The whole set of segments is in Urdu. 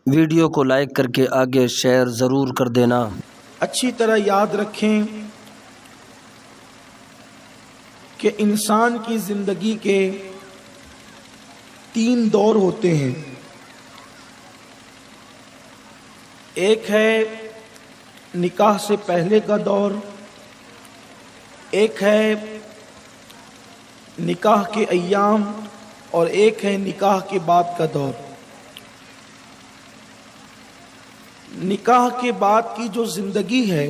ویڈیو کو لائک کر کے آگے شیئر ضرور کر دینا۔ اچھی طرح یاد رکھیں کہ انسان کی زندگی کے 3 دور ہوتے ہیں۔ ایک ہے نکاح سے پہلے کا دور، ایک ہے نکاح کے ایام، اور ایک ہے نکاح کے بعد کا دور۔ نکاح کے بعد کی جو زندگی ہے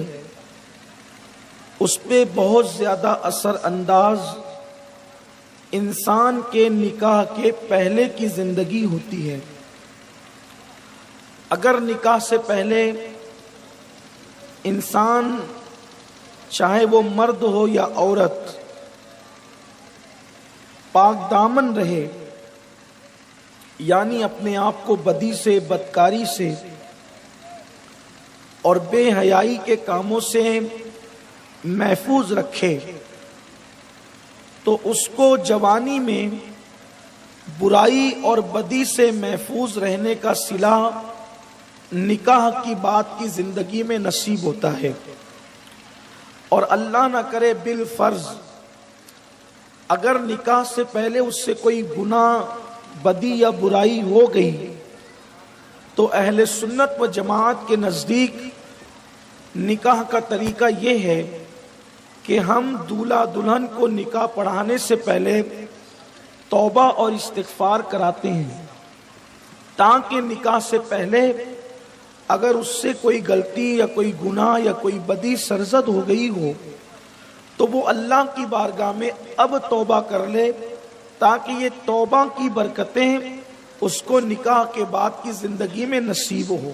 اس پہ بہت زیادہ اثر انداز انسان کے نکاح کے پہلے کی زندگی ہوتی ہے۔ اگر نکاح سے پہلے انسان چاہے وہ مرد ہو یا عورت پاک دامن رہے، یعنی اپنے آپ کو بدی سے، بدکاری سے اور بے حیائی کے کاموں سے محفوظ رکھے، تو اس کو جوانی میں برائی اور بدی سے محفوظ رہنے کا صلہ نکاح کی بعد کی زندگی میں نصیب ہوتا ہے۔ اور اللہ نہ کرے بالفرض اگر نکاح سے پہلے اس سے کوئی گناہ، بدی یا برائی ہو گئی تو اہل سنت و جماعت کے نزدیک نکاح کا طریقہ یہ ہے کہ ہم دولہا دلہن کو نکاح پڑھانے سے پہلے توبہ اور استغفار کراتے ہیں، تاکہ نکاح سے پہلے اگر اس سے کوئی غلطی یا کوئی گناہ یا کوئی بدی سرزد ہو گئی ہو تو وہ اللہ کی بارگاہ میں اب توبہ کر لے، تاکہ یہ توبہ کی برکتیں اس کو نکاح کے بعد کی زندگی میں نصیب ہو۔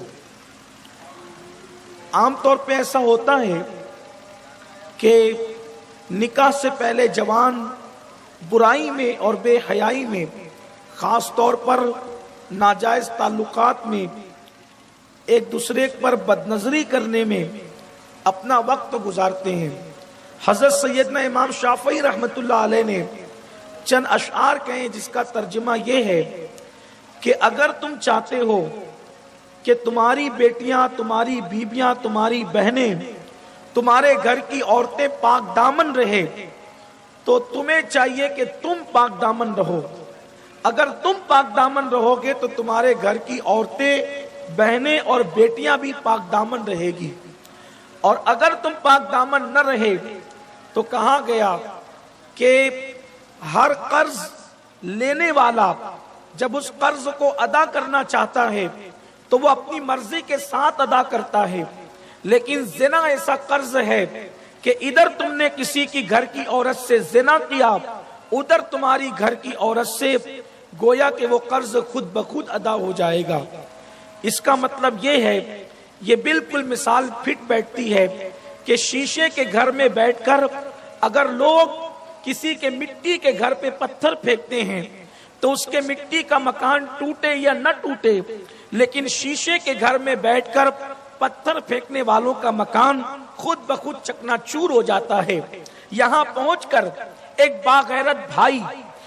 عام طور پہ ایسا ہوتا ہے کہ نکاح سے پہلے جوان برائی میں اور بے حیائی میں، خاص طور پر ناجائز تعلقات میں، ایک دوسرے پر بدنظری کرنے میں اپنا وقت گزارتے ہیں۔ حضرت سیدنا امام شافعی رحمۃ اللہ علیہ نے چند اشعار کہے جس کا ترجمہ یہ ہے کہ اگر تم چاہتے ہو کہ تمہاری بیٹیاں، تمہاری بیویاں، تمہاری بہنیں، تمہارے گھر کی عورتیں پاک دامن رہے تو تمہیں چاہیے کہ تم پاک دامن رہو۔ اگر تم پاک دامن رہو گے تو تمہارے گھر کی عورتیں، بہنیں اور بیٹیاں بھی پاک دامن رہے گی، اور اگر تم پاک دامن نہ رہے تو کہا گیا کہ ہر قرض لینے والا جب اس قرض کو ادا کرنا چاہتا ہے تو وہ اپنی مرضی کے ساتھ ادا کرتا ہے، لیکن زنا ایسا قرض ہے کہ ادھر تم نے کسی کی گھر کی عورت سے زنا کیا، ادھر تمہاری گھر کی عورت سے گویا کہ وہ قرض خود بخود ادا ہو جائے گا۔ اس کا مطلب یہ ہے، یہ بالکل مثال پھٹ بیٹھتی ہے کہ شیشے کے گھر میں بیٹھ کر اگر لوگ کسی کے مٹی کے گھر پہ پتھر پھینکتے ہیں تو اس کے مٹی کا مکان ٹوٹے یا نہ ٹوٹے، لیکن شیشے کے گھر میں بیٹھ کر پتھر پھینکنے والوں کا مکان خود بخود چکنا چور ہو جاتا ہے۔ یہاں پہنچ کر ایک باغیرت بھائی،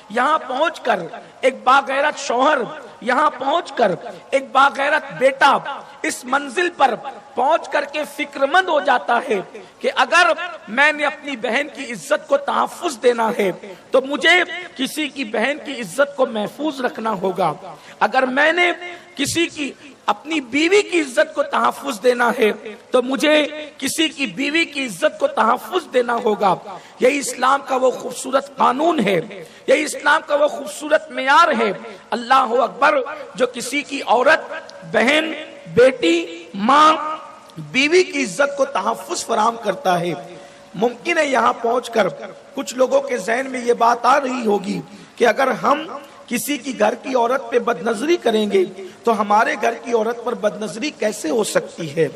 یہاں پہنچ کر ایک باغیرت شوہر، یہاں پہنچ کر ایک باغیرت بیٹا اس منزل پر پہنچ کر کے فکر مند ہو جاتا ہے کہ اگر میں نے اپنی بہن کی عزت کو تحفظ دینا ہے تو مجھے کسی کی بہن کی عزت کو محفوظ رکھنا ہوگا، اگر میں نے کسی کی اپنی بیوی کی عزت کو تحفظ دینا ہے تو مجھے کسی کی بیوی کی عزت کو تحفظ دینا ہوگا۔ یہی اسلام کا وہ خوبصورت قانون ہے، یہی اسلام کا وہ خوبصورت معیار ہے۔ اللہ اکبر، جو کسی کی عورت، بہن، بیٹی، ماں، بیوی کی عزت کو تحفظ فراہم کرتا ہے۔ ممکن ہے یہاں پہنچ کر کچھ لوگوں کے ذہن میں یہ بات آ رہی ہوگی کہ اگر ہم کسی کی گھر کی عورت پہ بدنظری کریں گے تو ہمارے گھر کی عورت پر بدنظری کیسے ہو سکتی ہے؟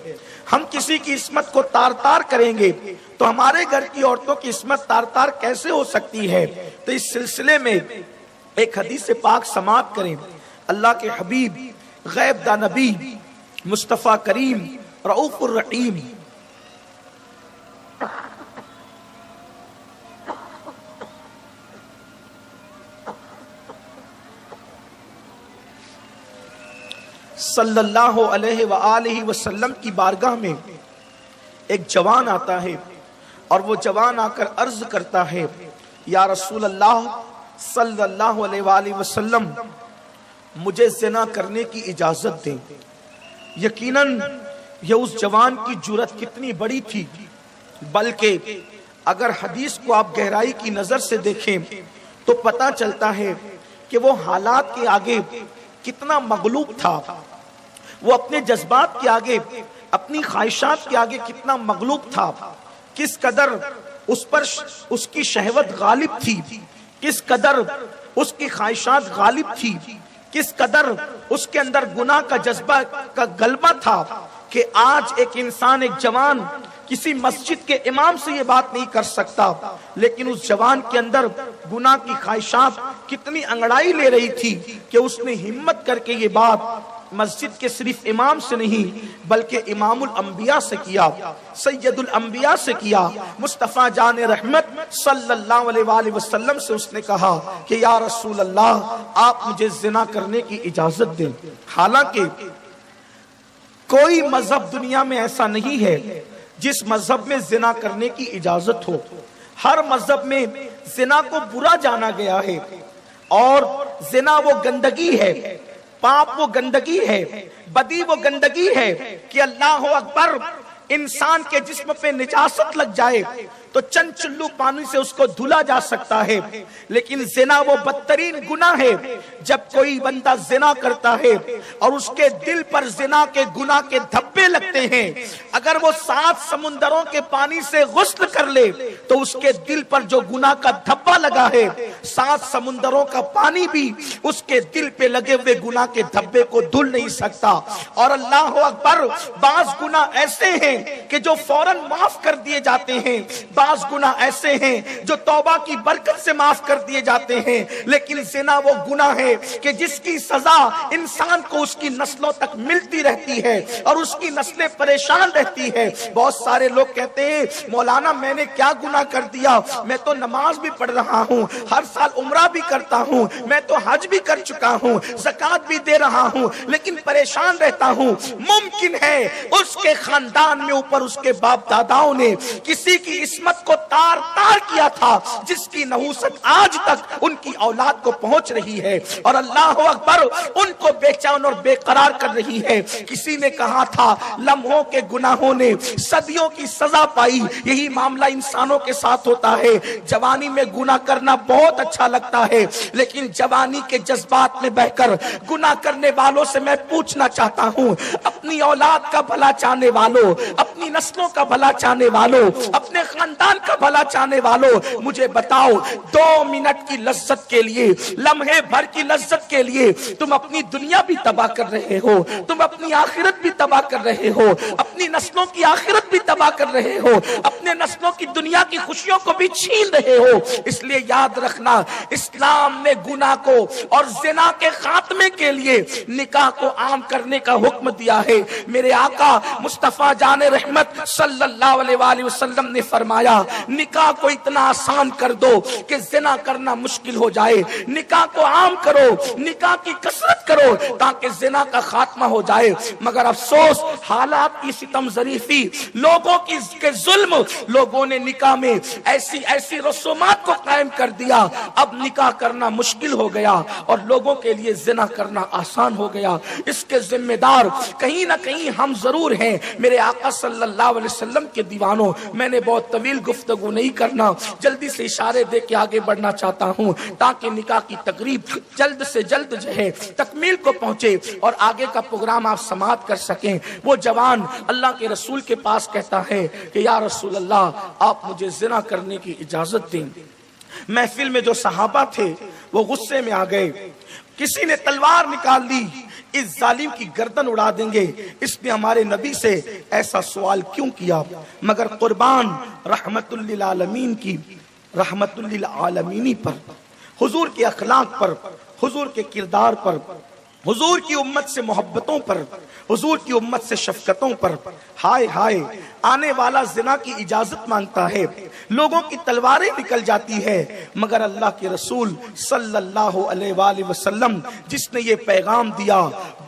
ہم کسی کی عصمت کو تار تار کریں گے تو ہمارے گھر کی عورتوں کی عصمت تار تار کیسے ہو سکتی ہے؟ تو اس سلسلے میں ایک حدیث پاک سماعت کریں۔ اللہ کے حبیب، غیب دا نبی، مصطفیٰ کریم، رؤوف الرحیم صلی اللہ علیہ وآلہ وسلم کی بارگاہ میں ایک جوان آتا ہے اور وہ جوان آ کر عرض کرتا ہے یا رسول اللہ صلی اللہ علیہ وآلہ وسلم مجھے زنا کرنے کی اجازت دیں۔ یقیناً یہ اس جوان کی جرأت کتنی بڑی تھی، بلکہ اگر حدیث کو آپ گہرائی کی نظر سے دیکھیں تو پتہ چلتا ہے کہ وہ حالات کے آگے کتنا مغلوب تھا، وہ اپنے جذبات کے آگے، اپنی خواہشات کے آگے کتنا مغلوب تھا، کس قدر اس پر اس کی شہوت غالب تھی، کس قدر اس کی خواہشات غالب تھی، کس قدر اس کے اندر گناہ کا جذبہ کا غلبہ تھا کہ آج ایک انسان، ایک جوان کسی مسجد کے امام سے یہ بات نہیں کر سکتا، لیکن اس جوان کے اندر گناہ کی خواہشات کتنی انگڑائی لے رہی تھی کہ اس نے ہمت کر کے یہ بات مسجد کے صرف امام سے نہیں بلکہ امام الانبیاء سے کیا، سید الانبیاء سے کیا، مصطفیٰ جان رحمت صلی اللہ علیہ وآلہ وسلم سے اس نے کہا کہ یا رسول اللہ آپ مجھے زنا کرنے کی اجازت دیں۔ حالانکہ کوئی مذہب دنیا میں ایسا نہیں ہے جس مذہب میں زنا کرنے کی اجازت ہو، ہر مذہب میں زنا کو برا جانا گیا ہے، اور زنا وہ گندگی ہے، پاپ وہ گندگی ہے، بدی وہ گندگی ہے کہ اللہ اکبر انسان کے جسم پہ نجاست لگ جائے تو چند چلو پانی سے اس کو دھلا جا سکتا ہے، لیکن زنا وہ بدترین گناہ ہے جب کوئی بندہ زنا کرتا ہے اور اس کے دل پر زنا کے گناہ کے دھبے لگتے ہیں، اگر وہ 7 سمندروں کے پانی سے غسل کر لے تو اس کے دل پر جو گناہ کا دھبا لگا ہے 7 سمندروں کا پانی بھی اس کے دل پہ لگے ہوئے گناہ کے دھبے کو دھل نہیں سکتا۔ اور اللہ اکبر بعض گناہ ایسے ہیں کہ جو فوراً معاف کر دیے جاتے ہیں، بعض گناہ ایسے ہیں جو توبہ کی برکت سے معاف کر دیے جاتے ہیں، لیکن زنا وہ گناہ ہے کہ جس کی سزا انسان کو اس کی نسلوں تک ملتی رہتی ہے اور اس کی نسلیں پریشان رہتی ہے۔ بہت سارے لوگ کہتے ہیں مولانا میں نے کیا گناہ کر دیا، میں تو نماز بھی پڑھ رہا ہوں، ہر سال عمرہ بھی کرتا ہوں، میں تو حج بھی کر چکا ہوں، زکوٰۃ بھی دے رہا ہوں، لیکن پریشان رہتا ہوں۔ ممکن ہے اس کے خاندان میں اوپر اس کے باپ داداؤں نے کسی کی عصمت کو تار تار کیا تھا جس کی نحوست آج تک ان کی اولاد کو پہنچ رہی ہے، اور اللہ اکبر ان کو بے چین اور بے قرار کر رہی ہے۔ کسی نے کہا تھا لمحوں کے گناہوں نے صدیوں کی سزا پائی، یہی معاملہ انسانوں کے ساتھ ہوتا ہے۔ جوانی میں گناہ کرنا بہت اچھا لگتا ہے، لیکن جوانی کے جذبات میں بہ کر گناہ کرنے والوں سے میں پوچھنا چاہتا ہوں، اپنی اولاد کا بھلا چاہنے والوں، اپنی نسلوں کا بھلا چاہنے والوں، اپنے خاندان کا بھلا چاہنے والوں، مجھے بتاؤ 2 منٹ کی لذت کے لیے، لمحے بھر کی لذت کے لیے تم اپنی دنیا بھی تباہ کر رہے ہو، تم اپنی آخرت بھی تباہ کر رہے ہو، اپنی نسلوں کی آخرت بھی تباہ کر رہے ہو، اپنے نسلوں کی دنیا کی خوشیوں کو بھی چھین رہے ہو۔ اس لیے یاد رکھنا اسلام نے گناہ کو اور زنا کے خاتمے کے لیے نکاح کو عام کرنے کا حکم دیا ہے۔ میرے آقا مصطفیٰ جان رحمت صلی اللہ علیہ وآلہ وسلم نے فرمایا نکاح کو اتنا آسان کر دو کہ زنا کرنا مشکل ہو جائے، نکاح کو عام کرو، نکاح کی کثرت کرو تاکہ زنا کا خاتمہ ہو جائے۔ مگر افسوس حالات کی ستم ظریفی، لوگوں کے ظلم، لوگوں نے نکاح میں ایسی رسومات کو قائم کر دیا، اب نکاح کرنا مشکل ہو گیا اور لوگوں کے لیے زنا کرنا آسان ہو گیا۔ اس کے ذمہ دار کہیں نہ کہیں ہم ضرور ہیں۔ میرے آقا صلی اللہ علیہ وسلم کے دیوانوں، میں نے بہت طویل گفتگو نہیں کرنا، جلدی سے اشارے دے کے آگے بڑھنا چاہتا ہوں تاکہ نکاح کی تقریب جلد سے جلد جو ہے تکمیل کو پہنچے اور آگے کا پروگرام آپ سماعت کر سکیں۔ وہ جوان اللہ کے رسول کے پاس کہتا ہے کہ یا رسول اللہ آپ مجھے زنا کرنے کی اجازت دیں۔ محفل میں جو صحابہ تھے وہ غصے میں آ گئے، کسی نے تلوار نکال لی، اس ظالم کی گردن اڑا دیں گے، اس نے ہمارے نبی سے ایسا سوال کیوں کیا؟ مگر قربان رحمت للعالمین کی رحمت للعالمینی پر، حضور کے اخلاق پر، حضور کے کردار پر، حضور کی امت سے محبتوں پر، حضور کی امت سے شفقتوں پر، ہائے ہائے آنے والا زنا کی اجازت مانگتا ہے، لوگوں کی تلواریں نکل جاتی ہے، مگر اللہ کے رسول صلی اللہ علیہ وآلہ وسلم جس نے یہ پیغام دیا،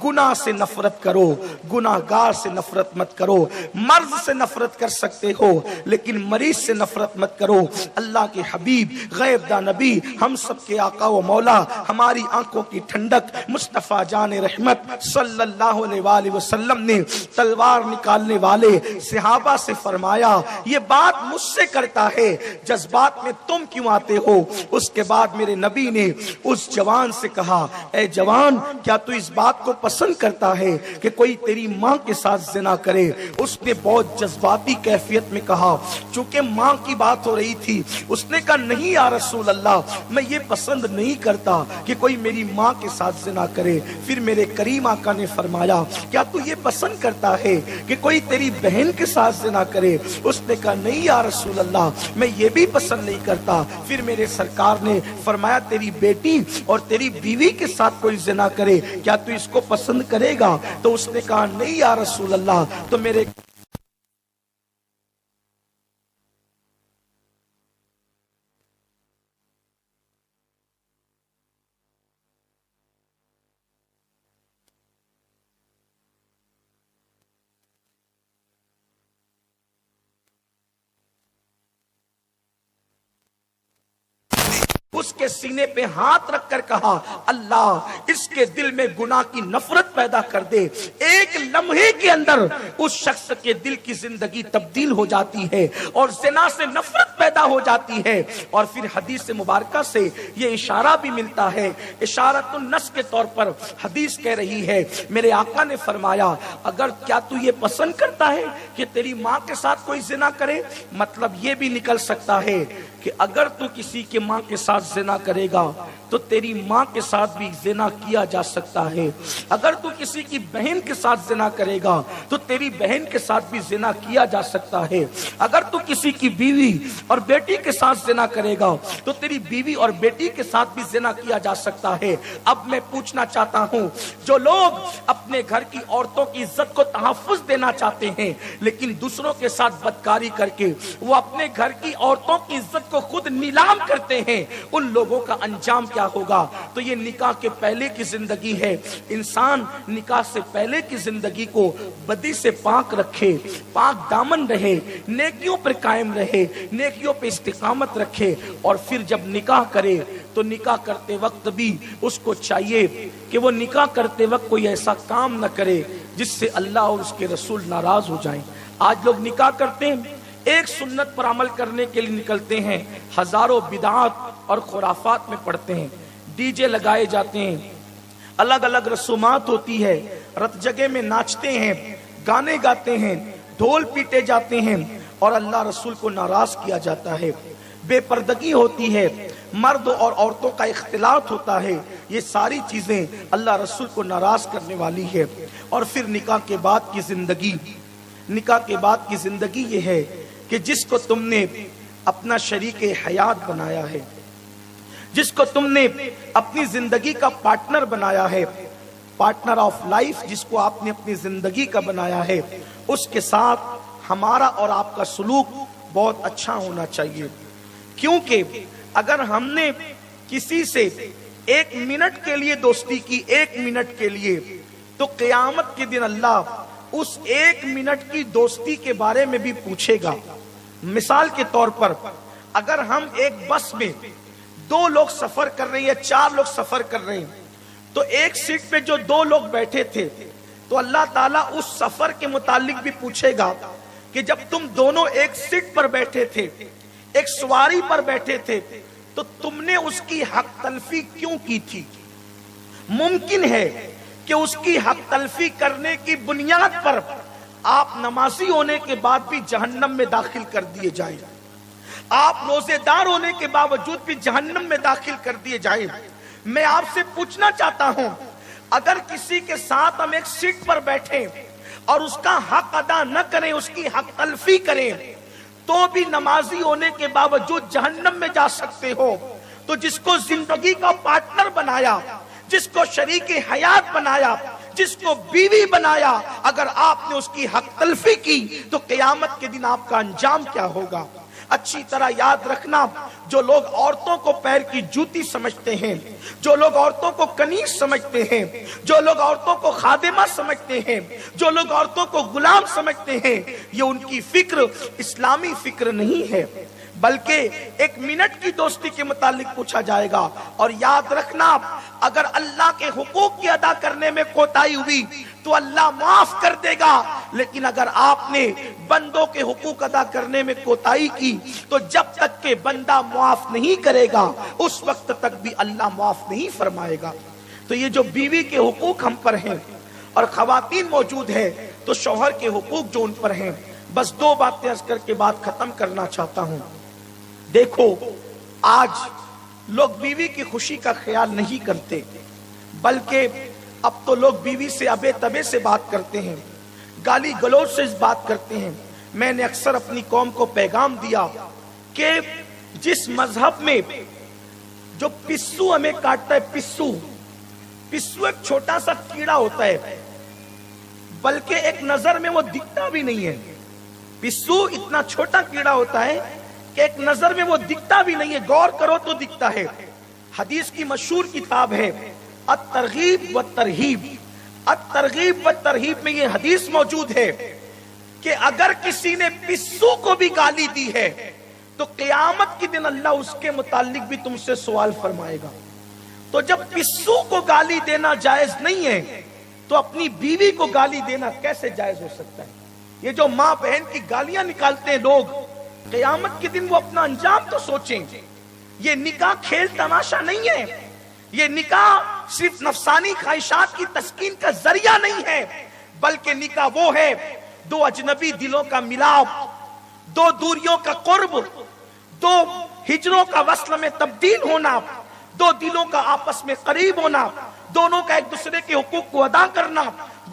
گناہ سے نفرت کرو، گناہگار سے نفرت مت کرو، مرض سے نفرت کر سکتے ہو لیکن مریض سے نفرت مت کرو۔ اللہ کے حبیب، غیب دا نبی، ہم سب کے آقا و مولا، ہماری آنکھوں کی ٹھنڈک مصطفیٰ جان رحمت صلی اللہ علیہ وآلہ وسلم نے تلوار نکالنے والے صحابہ سے فرمایا، یہ بات مجھ سے کرتا ہے، جذبات میں تم کیوں آتے ہو؟ اس کے بعد میرے نبی نے اس جوان سے کہا، اے جوان، کیا تو اس بات کو پسند کرتا ہے کہ کوئی تیری ماں کے ساتھ زنا کرے؟ اس نے بہت جذباتی کیفیت میں کہا، چونکہ ماں کی بات ہو رہی تھی، اس نے کہا نہیں یا رسول اللہ، میں یہ پسند نہیں کرتا کہ کوئی میری ماں کے ساتھ زنا کرے۔ پھر میرے کریم آقا نے فرمایا، کیا تو یہ پسند کرتا ہے کہ کوئی تیری بہن کے ساتھ زنا کرے؟ اس نے کہا نہیں یا رسول اللہ، میں یہ بھی پسند نہیں کرتا۔ پھر میرے سرکار نے فرمایا، تیری بیٹی اور تیری بیوی کے ساتھ کوئی زنا کرے، کیا تو اس کو پسند کرے گا؟ تو اس نے کہا نہیں یا رسول اللہ۔ تو میرے اس کے سینے پہ ہاتھ رکھ کر کہا، اللہ اس کے دل میں گناہ کی نفرت پیدا کر دے۔ ایک لمحے کے اندر اس شخص کے دل کی زندگی تبدیل ہو جاتی ہے اور زنا سے نفرت پیدا ہو جاتی ہے۔ اور پھر حدیث مبارکہ سے یہ اشارہ بھی ملتا ہے، اشارۃ النص کے طور پر حدیث کہہ رہی ہے، میرے آقا نے فرمایا، اگر کیا تو یہ پسند کرتا ہے کہ تیری ماں کے ساتھ کوئی زنا کرے؟ مطلب یہ بھی نکل سکتا ہے کہ اگر تو کسی کے ماں کے ساتھ زنا کرے گا تو تیری ماں کے ساتھ بھی زنا کیا جا سکتا ہے۔ اگر تو کسی کی بہن کے ساتھ زنا کرے گا تو تیری بہن کے ساتھ بھی زنا کیا جا سکتا ہے۔ اگر تو کسی کی بیوی اور بیٹی کے ساتھ زنا کرے گا تو تیری بیوی اور بیٹی کے ساتھ بھی زنا کیا جا سکتا ہے۔ اب میں پوچھنا چاہتا ہوں، جو لوگ اپنے گھر کی عورتوں کی عزت کو تحفظ دینا چاہتے ہیں لیکن دوسروں کے ساتھ بدکاری کر کے وہ اپنے گھر کی عورتوں کی عزت کو خود نیلام کرتے ہیں، ان لوگوں کا انجام کیا ہوگا؟ تو یہ نکاح کے پہلے کی زندگی ہے۔ انسان نکاح سے پہلے کی زندگی کو بدی سے پاک رکھے، پاک دامن رہے، نیکیوں پر قائم رہے، نیکیوں پہ استقامت رکھے، اور پھر جب نکاح کرے تو نکاح کرتے وقت بھی اس کو چاہیے کہ وہ نکاح کرتے وقت کوئی ایسا کام نہ کرے جس سے اللہ اور اس کے رسول ناراض ہو جائیں۔ آج لوگ نکاح کرتے ہیں، ایک سنت پر عمل کرنے کے لیے نکلتے ہیں، ہزاروں بدعات اور خرافات میں پڑتے ہیں، ڈی جے لگائے جاتے ہیں، الگ الگ رسومات ہوتی ہے، رت جگہ میں ناچتے ہیں، گانے گاتے ہیں، ڈھول پیٹے جاتے ہیں اور اللہ رسول کو ناراض کیا جاتا ہے، بے پردگی ہوتی ہے، مرد اور عورتوں کا اختلاط ہوتا ہے۔ یہ ساری چیزیں اللہ رسول کو ناراض کرنے والی ہے۔ اور پھر نکاح کے بعد کی زندگی، نکاح کے بعد کی زندگی یہ ہے کہ جس کو تم نے اپنا شریک حیات بنایا ہے، جس کو تم نے اپنی زندگی کا پارٹنر بنایا ہے، پارٹنر آف لائف جس کو آپ نے اپنی زندگی کا بنایا ہے، اس کے ساتھ ہمارا اور آپ کا سلوک بہت اچھا ہونا چاہیے۔ کیونکہ اگر ہم نے کسی سے ایک منٹ کے لیے دوستی کی، ایک منٹ کے لیے، تو قیامت کے دن اللہ اس ایک منٹ کی دوستی کے بارے میں بھی پوچھے گا۔ مثال کے طور پر اگر ہم ایک بس میں 2 لوگ سفر کر رہے ہیں یا 4 لوگ سفر کر رہے ہیں تو ایک سیٹ پہ جو 2 لوگ بیٹھے تھے تو اللہ تعالیٰ اس سفر کے متعلق بھی پوچھے گا کہ جب تم دونوں ایک سیٹ پر بیٹھے تھے، ایک سواری پر بیٹھے تھے، تو تم نے اس کی حق تلفی کیوں کی تھی؟ ممکن ہے کہ اس کی حق تلفی کرنے کی بنیاد پر آپ نمازی ہونے کے بعد بھی جہنم میں داخل کر دیے جائیں، آپ روزے دار ہونے کے باوجود بھی جہنم میں داخل کر دیے جائیں۔ میں آپ سے پوچھنا چاہتا ہوں، اگر کسی کے ساتھ ہم ایک سیٹ پر بیٹھیں اور اس کا حق ادا نہ کریں، اس کی حق تلفی کریں، تو بھی نمازی ہونے کے باوجود جہنم میں جا سکتے ہو۔ تو جس کو زندگی کا پارٹنر بنایا، جس کو شریک حیات بنایا، جس کو بیوی بنایا اگر آپ نے اس کی حق تلفی کی تو قیامت کے دن آپ کا انجام کیا ہوگا؟ اچھی طرح یاد رکھنا، جو لوگ عورتوں کو پیر کی جوتی سمجھتے ہیں، جو لوگ عورتوں کو کنیز سمجھتے ہیں، جو لوگ عورتوں کو خادمہ سمجھتے ہیں، جو لوگ عورتوں کو غلام سمجھتے ہیں، یہ ان کی فکر اسلامی فکر نہیں ہے، بلکہ ایک منٹ کی دوستی کے متعلق پوچھا جائے گا۔ اور یاد رکھنا، اگر اللہ کے حقوق کی ادا کرنے میں کوتاہی ہوئی تو اللہ معاف کر دے گا، لیکن اگر آپ نے بندوں کے حقوق ادا کرنے میں کوتاہی کی تو جب تک کہ بندہ معاف نہیں کرے گا اس وقت تک بھی اللہ معاف نہیں فرمائے گا۔ تو یہ جو بیوی کے حقوق ہم پر ہیں اور خواتین موجود ہیں تو شوہر کے حقوق جو ان پر ہیں، بس دو باتیں عرض کر کے بات ختم کرنا چاہتا ہوں۔ دیکھو، آج لوگ بیوی کی خوشی کا خیال نہیں کرتے، بلکہ اب تو لوگ بیوی سے ابے تبے سے بات کرتے ہیں، گالی گلوچ سے بات کرتے ہیں۔ میں نے اکثر اپنی قوم کو پیغام دیا کہ جس مذہب میں جو پسو ہمیں کاٹتا ہے، پسو ایک چھوٹا سا کیڑا ہوتا ہے، بلکہ ایک نظر میں وہ دکھتا بھی نہیں ہے۔ پسو اتنا چھوٹا کیڑا ہوتا ہے کہ ایک نظر میں وہ دکھتا بھی نہیں ہے، غور کرو تو دکھتا ہے۔ حدیث کی مشہور کتاب ہے الترغیب والترہیب، الترغیب والترہیب میں یہ حدیث موجود ہے کہ اگر کسی نے پسو کو بھی گالی دی ہے تو قیامت کے دن اللہ اس کے متعلق بھی تم سے سوال فرمائے گا۔ تو جب پسو کو گالی دینا جائز نہیں ہے تو اپنی بیوی کو گالی دینا کیسے جائز ہو سکتا ہے؟ یہ جو ماں بہن کی گالیاں نکالتے ہیں لوگ، قیامت کے دن وہ اپنا انجام تو سوچیں۔ یہ نکاح کھیل تماشا نہیں ہے، یہ نکاح صرف نفسانی خواہشات کی تسکین کا ذریعہ نہیں ہے، بلکہ نکاح وہ ہے دو اجنبی دلوں کا ملاپ، دو دوریوں کا قرب، دو ہجروں کا وصل میں تبدیل ہونا، دو دلوں کا آپس میں قریب ہونا، دونوں کا ایک دوسرے کے حقوق کو ادا کرنا،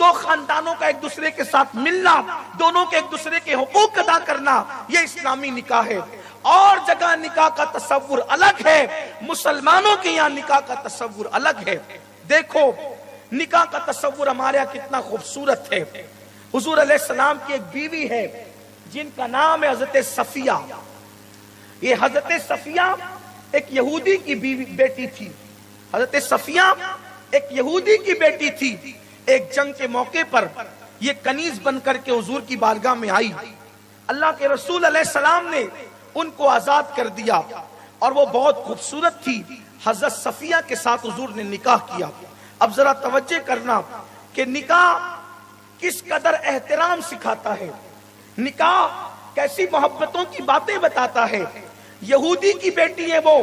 دو خاندانوں کا ایک دوسرے کے ساتھ ملنا، دونوں کے ایک دوسرے کے حقوق ادا کرنا، یہ اسلامی نکاح ہے۔ اور جگہ نکاح کا تصور الگ ہے، مسلمانوں کے یہاں نکاح کا تصور الگ ہے۔ دیکھو، نکاح کا تصور ہمارے یہاں کتنا خوبصورت ہے۔ حضور علیہ السلام کی ایک بیوی ہے جن کا نام ہے حضرت صفیہ۔ یہ حضرت صفیہ ایک یہودی کی بیٹی تھی۔ حضرت صفیہ ایک یہودی کی بیٹی تھی۔ ایک جنگ کے موقع پر یہ کنیز بن کر کے حضور کی بارگاہ میں آئی۔ اللہ کے رسول علیہ السلام نے ان کو آزاد کر دیا اور وہ بہت خوبصورت تھی۔ حضرت صفیہ کے ساتھ حضور نے نکاح کیا۔ اب ذرا توجہ کرنا کہ نکاح کس قدر احترام سکھاتا ہے، نکاح کیسی محبتوں کی باتیں بتاتا ہے۔ یہودی کی بیٹی ہے وہ،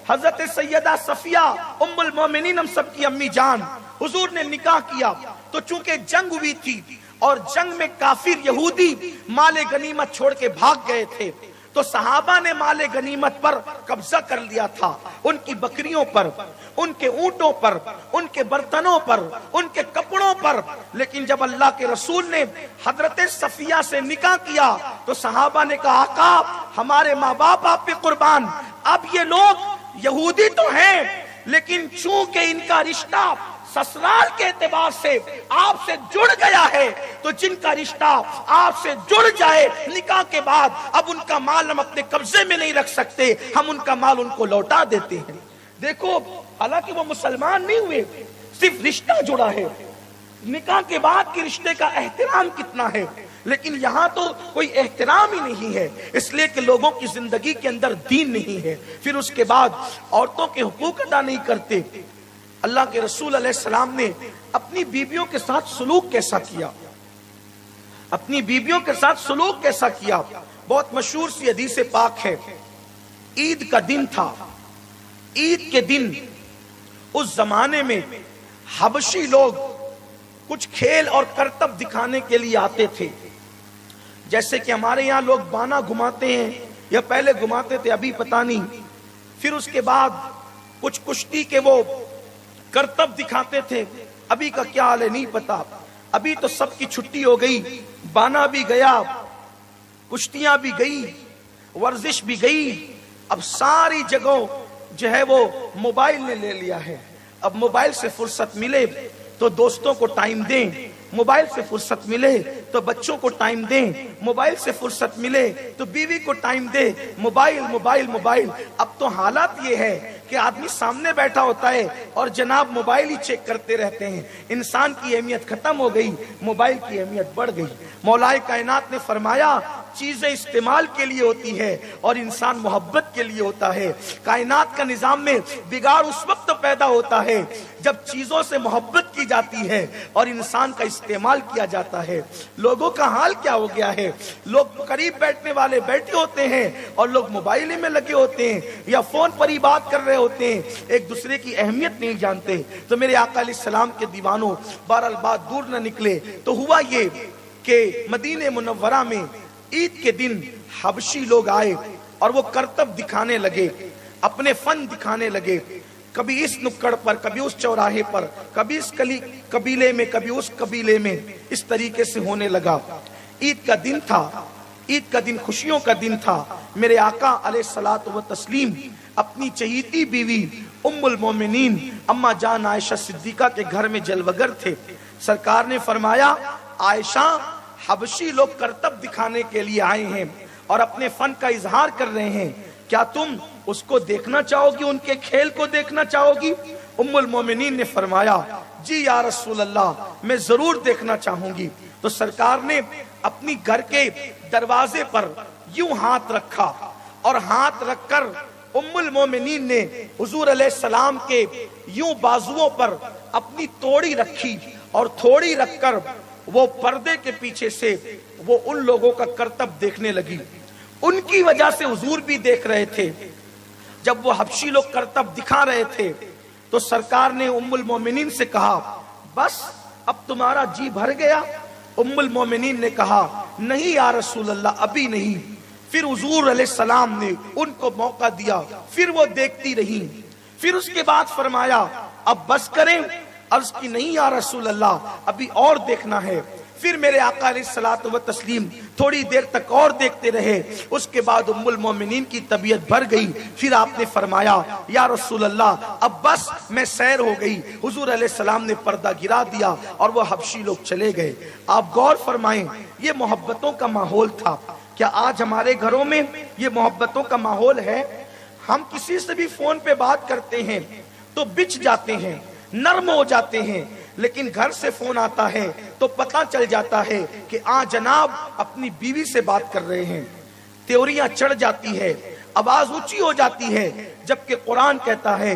حضرت سیدہ صفیہ ام المومنین ہم سب کی امی جان۔ حضور نے نکاح کیا تو چونکہ جنگ ہوئی تھی اور جنگ میں کافر یہودی مال غنیمت چھوڑ کے بھاگ گئے تھے، تو صحابہ نے مال غنیمت پر قبضہ کر لیا تھا، ان کی بکریوں پر، ان کے اونٹوں پر، ان کے برتنوں پر، ان کے کپڑوں پر۔ لیکن جب اللہ کے رسول نے حضرت صفیہ سے نکاح کیا تو صحابہ نے کہا آقا ہمارے ماں باپ آپ پہ قربان، اب یہ لوگ یہودی تو ہیں لیکن چونکہ ان کا رشتہ سسرال کے اعتبار سے آپ سے جڑ گیا ہے، تو جن کا رشتہ آپ سے جڑ جائے نکاح کے بعد اب ان کا مال ہم اپنے قبضے میں نہیں رکھ سکتے، ہم ان کا مال ان کو لوٹا دیتے ہیں۔ دیکھو، حالانکہ وہ مسلمان نہیں ہوئے، صرف رشتہ جڑا ہے، نکاح کے بعد کے رشتے کا احترام کتنا ہے، لیکن یہاں تو کوئی احترام ہی نہیں ہے، اس لیے کہ لوگوں کی زندگی کے اندر دین نہیں ہے۔ پھر اس کے بعد عورتوں کے حقوق ادا نہیں کرتے۔ اللہ کے رسول علیہ السلام نے اپنی بیویوں کے ساتھ سلوک کیسا کیا، اپنی بیویوں کے ساتھ سلوک کیسا کیا، بہت مشہور سی حدیث پاک ہے۔ عید کا دن تھا، عید کے دن اس زمانے میں حبشی لوگ کچھ کھیل اور کرتب دکھانے کے لیے آتے تھے، جیسے کہ ہمارے یہاں لوگ بانا گھماتے ہیں یا پہلے گھماتے تھے ابھی پتہ نہیں، پھر اس کے بعد کچھ کشتی کے وہ کرتب دکھاتے تھے، ابھی کا کیا حال ہے نہیں پتا۔ ابھی تو سب کی چھٹی ہو گئی، بانا بھی گیا، کشتیاں بھی گئی، ورزش بھی گئی، اب ساری جگہوں جو ہے وہ موبائل نے لے لیا ہے۔ اب موبائل سے فرصت ملے تو دوستوں کو ٹائم دیں، موبائل سے فرصت ملے تو بچوں کو ٹائم دیں، موبائل سے فرصت ملے تو بیوی کو ٹائم دے، موبائل موبائل موبائل۔ اب تو حالات یہ ہے کہ آدمی سامنے بیٹھا ہوتا ہے اور جناب موبائل ہی چیک کرتے رہتے ہیں۔ انسان کی اہمیت ختم ہو گئی، موبائل کی اہمیت بڑھ گئی۔ مولا کائنات نے فرمایا چیزیں استعمال کے لیے ہوتی ہے اور انسان محبت کے لیے ہوتا ہے۔ کائنات کا نظام میں بگاڑ اس وقت پیدا ہوتا ہے جب چیزوں سے محبت کی جاتی ہے اور انسان کا استعمال کیا جاتا ہے۔ لوگوں کا حال کیا ہو گیا ہے، لوگ قریب بیٹھنے والے بیٹھے ہوتے ہیں اور لوگ موبائل میں لگے ہوتے ہیں یا فون پر ہی بات کر رہے ہوتے ہیں، ایک دوسرے کی اہمیت نہیں جانتے۔ تو میرے آقا علیہ السلام کے دیوانوں، بہرحال بات دور نہ نکلے تو ہوا یہ کہ مدینہ منورہ میں عید کے دن حبشی لوگ آئے اور وہ کرتب دکھانے لگے، اپنے فن دکھانے لگے، کبھی اس نکڑ پر، کبھی اس چوراہے پر، کبھی اس قبیلے میں، کبھی اس قبیلے میں، اس طریقے سے ہونے لگا۔ عید کا دن تھا، عید کا دن خوشیوں کا دن تھا۔ میرے آقا علیہ الصلوۃ والتسلیم اپنی چہیتی بیوی ام المومنین اما جان عائشہ صدیقہ کے گھر میں جلوگر تھے۔ سرکار نے فرمایا عائشہ حبشی لوگ کرتب دکھانے کے لیے آئے ہیں اور اپنے فن کا اظہار کر رہے ہیں، کیا تم اس کو دیکھنا چاہو گی، ان کے کھیل کو دیکھنا چاہو گی؟ ام المومنین نے فرمایا جی یا رسول اللہ، میں ضرور دیکھنا چاہوں گی۔ تو سرکار نے اپنی گھر کے دروازے پر یوں ہاتھ رکھا اور ہاتھ رکھ کر ام المومنین نے حضور علیہ السلام کے یوں بازوؤں پر اپنی توڑی رکھی اور تھوڑی رکھ کر وہ پردے کے پیچھے سے وہ ان لوگوں کا کرتب دیکھنے لگی۔ ان کی وجہ سے حضور بھی دیکھ رہے تھے۔ جب وہ حبشی لوگ کرتب دکھا رہے تھے تو سرکار نے ام المومنین سے کہا بس اب تمہارا جی بھر گیا؟ ام المومنین نے کہا نہیں یا رسول اللہ، ابھی نہیں۔ پھر حضور علیہ السلام نے ان کو موقع دیا، پھر وہ دیکھتی رہی۔ پھر اس کے بعد فرمایا اب بس کریں؟ عرض کی نہیں یا رسول اللہ، ابھی اور دیکھنا ہے۔ پھر میرے آقا علیہ الصلوۃ والتسلیم تھوڑی دیر تک اور دیکھتے رہے۔ اس کے بعد ام المومنین کی طبیعت بھر گئی۔ پھر آپ نے فرمایا یا رسول اللہ اب بس، میں سیر ہو گئی۔ حضور علیہ السلام نے پردہ گرا دیا اور وہ حبشی لوگ چلے گئے۔ آپ غور فرمائیں، یہ محبتوں کا ماحول تھا۔ کیا آج ہمارے گھروں میں یہ محبتوں کا ماحول ہے؟ ہم کسی سے بھی فون پہ بات کرتے ہیں تو بچ جاتے ہیں، نرم ہو جاتے ہیں، لیکن گھر سے فون آتا ہے تو پتہ چل جاتا ہے کہ جناب اپنی بیوی سے بات کر رہے ہیں۔ تیوریاں چڑھ جاتی ہے، آواز اونچی ہو جاتی ہے، جبکہ قرآن کہتا ہے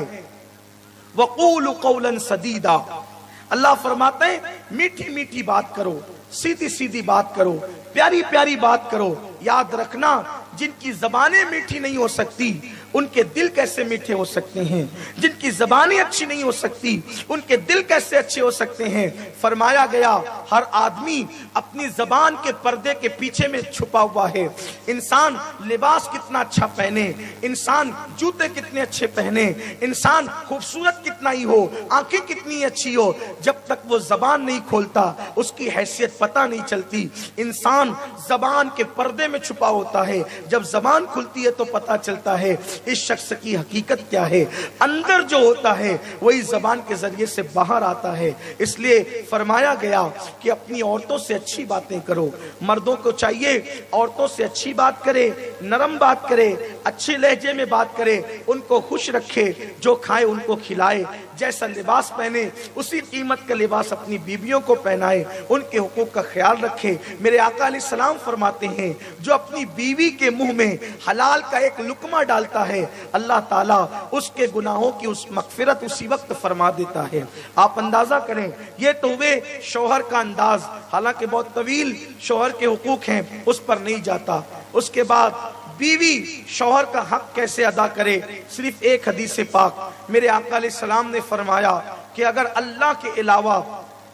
وَقُولُ قَوْلًا سَدِيدًا۔ اللہ فرماتے ہیں میٹھی میٹھی بات کرو، سیدھی سیدھی بات کرو، پیاری پیاری بات کرو۔ یاد رکھنا جن کی زبانیں میٹھی نہیں ہو سکتی ان کے دل کیسے میٹھے ہو سکتے ہیں؟ جن کی زبانیں اچھی نہیں ہو سکتی ان کے دل کیسے اچھے ہو سکتے ہیں؟ فرمایا گیا ہر آدمی اپنی زبان کے پردے کے پیچھے میں چھپا ہوا ہے۔ انسان لباس کتنا اچھا پہنے، انسان جوتے کتنے اچھے پہنے، انسان خوبصورت کتنا ہی ہو، آنکھیں کتنی اچھی ہو، جب تک وہ زبان نہیں کھولتا اس کی حیثیت پتہ نہیں چلتی۔ انسان زبان کے پردے میں چھپا ہوتا ہے، جب زبان کھلتی ہے تو پتہ چلتا ہے اس شخص کی حقیقت کیا ہے۔ اندر جو ہوتا ہے وہی زبان کے ذریعے سے باہر آتا ہے۔ اس لیے فرمایا گیا کہ اپنی عورتوں سے اچھی باتیں کرو۔ مردوں کو چاہیے عورتوں سے اچھی بات کرے، نرم بات کرے، اچھے لہجے میں بات کرے، ان کو خوش رکھے، جو کھائے ان کو کھلائے، جیسا لباس پہنے اسی قیمت کا لباس اپنی بیویوں کو پہنائے، ان کے حقوق کا خیال رکھے۔ میرے آقا علیہ السلام فرماتے ہیں جو اپنی بیوی کے منہ میں حلال کا ایک لقمہ ڈالتا ہے اللہ تعالیٰ اس کے گناہوں کی اس مغفرت اسی وقت فرما دیتا ہے۔ آپ اندازہ کریں، یہ تو ہوئے شوہر کا انداز، حالانکہ بہت طویل شوہر کے حقوق ہیں، اس پر نہیں جاتا۔ اس کے بعد بیوی شوہر کا حق کیسے ادا کرے؟ صرف ایک حدیث پاک میرے آقا علیہ السلام نے فرمایا کہ اگر اللہ کے علاوہ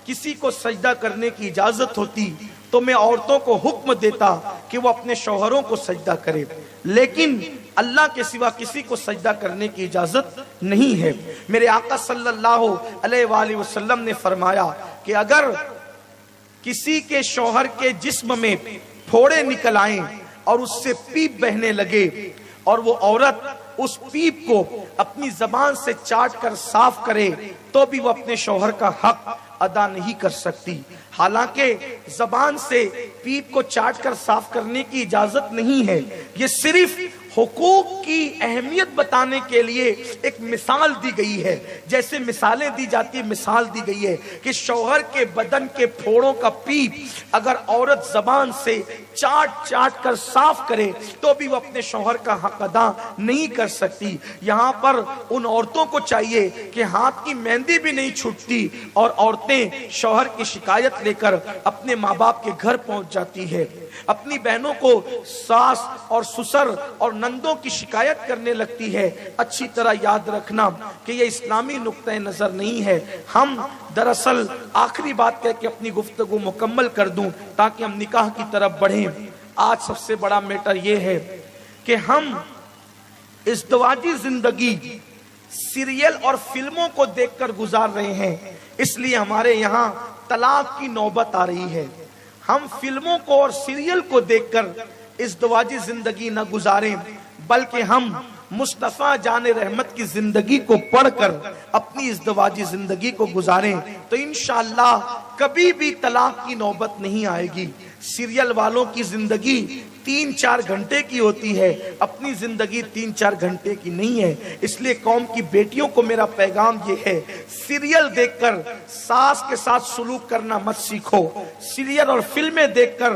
کسی کو سجدہ کرنے کی اجازت ہوتی تو میں عورتوں کو حکم دیتا کہ وہ اپنے شوہروں کو سجدہ کرے، لیکن اللہ کے سوا کسی کو سجدہ کرنے کی اجازت نہیں ہے۔ میرے آقا صلی اللہ علیہ وآلہ وسلم نے فرمایا کہ اگر کسی کے شوہر کے جسم میں پھوڑے نکل آئیں اور اس سے پیپ بہنے لگے اور وہ عورت اس پیپ کو اپنی زبان سے چاٹ کر صاف کرے تو بھی وہ اپنے شوہر کا حق ادا نہیں کر سکتی۔ حالانکہ زبان سے پیپ کو چاٹ کر صاف کرنے کی اجازت نہیں ہے، یہ صرف حقوق کی اہمیت بتانے کے لیے ایک مثال دی گئی ہے۔ جیسے مثالیں دی جاتی ہیں، مثال دی گئی ہے کہ شوہر کے بدن کے پھوڑوں کا پیپ اگر عورت زبان سے چاٹ چاٹ کر صاف کرے تو بھی وہ اپنے شوہر کا حق ادا نہیں کر سکتی۔ یہاں پر ان عورتوں کو چاہیے کہ ہاتھ کی مہندی بھی نہیں چھوٹتی اور عورتیں شوہر کی شکایت لے کر اپنے ماں باپ کے گھر پہنچ جاتی ہے، اپنی بہنوں کو ساس اور سسر اور نندوں کی شکایت کرنے لگتی ہے۔ اچھی طرح یاد رکھنا کہ یہ اسلامی نقطہ نظر نہیں ہے۔ ہم دراصل آخری بات کہہ کے اپنی گفتگو مکمل کر دوں تاکہ ہم نکاح کی طرف بڑھیں۔ آج سب سے بڑا میٹر یہ ہے کہ ہم ازدواجی زندگی سیریل اور فلموں کو دیکھ کر گزار رہے ہیں، اس لیے ہمارے یہاں طلاق کی نوبت آ رہی ہے۔ ہم فلموں کو اور سیریل کو دیکھ کر ازدواجی زندگی نہ گزاریں، بلکہ ہم مصطفیٰ جان رحمت کی زندگی کو پڑھ کر اپنی ازدواجی زندگی کو گزاریں تو انشاءاللہ کبھی بھی طلاق کی نوبت نہیں آئے گی۔ سیریل والوں کی زندگی 3-4 گھنٹے کی ہوتی ہے، اپنی زندگی 3-4 گھنٹے کی نہیں ہے۔ اس لیے قوم کی بیٹیوں کو میرا پیغام یہ ہے، سیریل دیکھ کر ساس کے ساتھ سلوک کرنا مت سیکھو، سیریل اور فلمیں دیکھ کر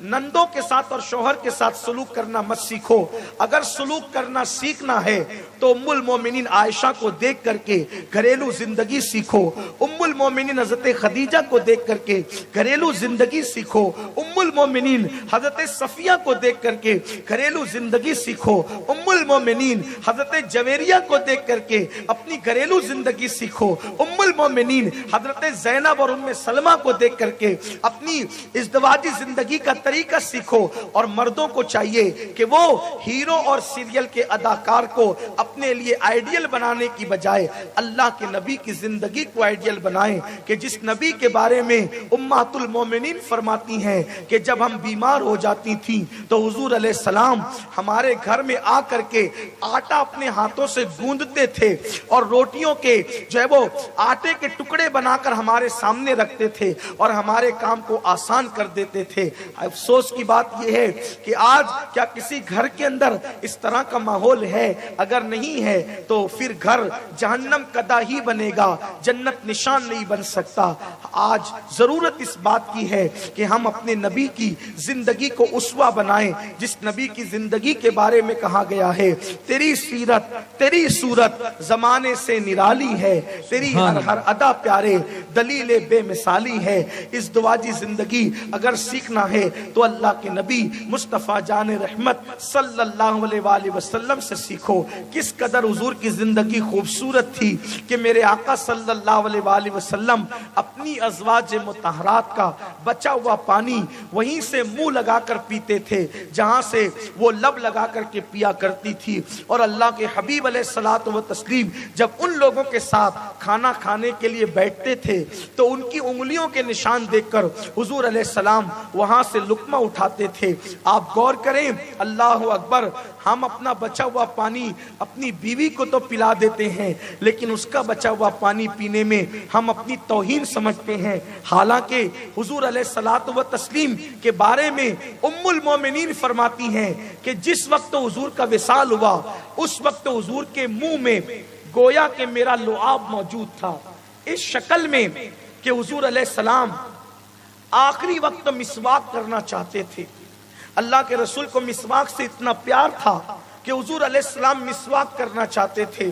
نندوں کے ساتھ اور شوہر کے ساتھ سلوک کرنا مت سیکھو۔ اگر سلوک کرنا سیکھنا ہے تو ام المومنین عائشہ کو دیکھ کر کے گھریلو زندگی سیکھو، ام المومنین حضرت خدیجہ کو دیکھ کر کے گھریلو زندگی سیکھو، ام المومنین حضرت صفیہ کو دیکھ کر کے گھریلو زندگی سیکھو، ام المومنین حضرت جویریہ کو دیکھ کر کے اپنی گھریلو زندگی سیکھو، ام المومنین حضرت زینب اور ام سلمہ کو دیکھ کر کے اپنی ازدواجی زندگی کا طریقہ سیکھو۔ اور مردوں کو چاہیے کہ وہ ہیرو اور سیریل کے اداکار کو اپنے لیے آئیڈیل بنانے کی بجائے اللہ کے نبی کی زندگی کو آئیڈیل بنائیں، کہ جس نبی کے بارے میں امہات المومنین فرماتی ہیں کہ جب ہم بیمار ہو جاتی تھیں تو حضور علیہ السلام ہمارے گھر میں آ کر کے آٹا اپنے ہاتھوں سے گوندتے تھے اور روٹیوں کے جو ہے وہ آٹے کے ٹکڑے بنا کر ہمارے سامنے رکھتے تھے اور ہمارے کام کو آسان کر دیتے تھے۔ افسوس کی بات یہ ہے کہ آج کیا کسی گھر کے اندر اس طرح کا ماحول ہے؟ اگر نہیں ہے تو پھر گھر جہنم کدا ہی بنے گا، جنت نشان نہیں بن سکتا۔ آج ضرورت اس بات کی ہے کہ ہم اپنے نبی کی زندگی کو اسوہ بنائیں، جس نبی کی زندگی کے بارے میں کہا گیا ہے تیری سیرت تیری صورت زمانے سے نرالی ہے، تیری ہر ادا پیارے دلیل بے مثالی ہے۔ ازدواجی زندگی اگر سیکھنا ہے تو اللہ کے نبی مصطفیٰ جان رحمت صلی اللہ علیہ وآلہ وسلم سے سیکھو۔ کس قدر حضور کی زندگی خوبصورت تھی کہ میرے آقا صلی اللہ علیہ وآلہ وسلم اپنی ازواج مطہرات کا بچا ہوا پانی وہیں سے منہ لگا کر پیتے تھے جہاں سے وہ لب لگا کر کے پیا کرتی تھی۔ اور اللہ کے حبیب علیہ الصلوۃ والتسلیم جب ان لوگوں کے ساتھ کھانا کھانے کے لیے بیٹھتے تھے تو ان کی انگلیوں کے نشان دیکھ کر حضور علیہ السلام وہاں سے لقمہ اٹھاتے تھے۔ آپ غور کریں، اللہ اکبر، ہم اپنا بچا ہوا پانی اپنی بیوی کو تو پلا دیتے ہیں لیکن اس کا بچا ہوا پانی پینے میں ہم اپنی توہین سمجھتے ہیں۔ حالانکہ حضور علیہ الصلوۃ والتسلیم کے بارے میں ام المومنین فرماتی ہیں کہ جس وقت حضور کا وصال ہوا اس وقت حضور کے منہ میں گویا کہ میرا لعاب موجود تھا، اس شکل میں کہ حضور علیہ السلام آخری وقت مسواک کرنا چاہتے تھے۔ اللہ کے رسول کو مسواک سے اتنا پیار تھا کہ حضور علیہ السلام مسواک کرنا چاہتے تھے۔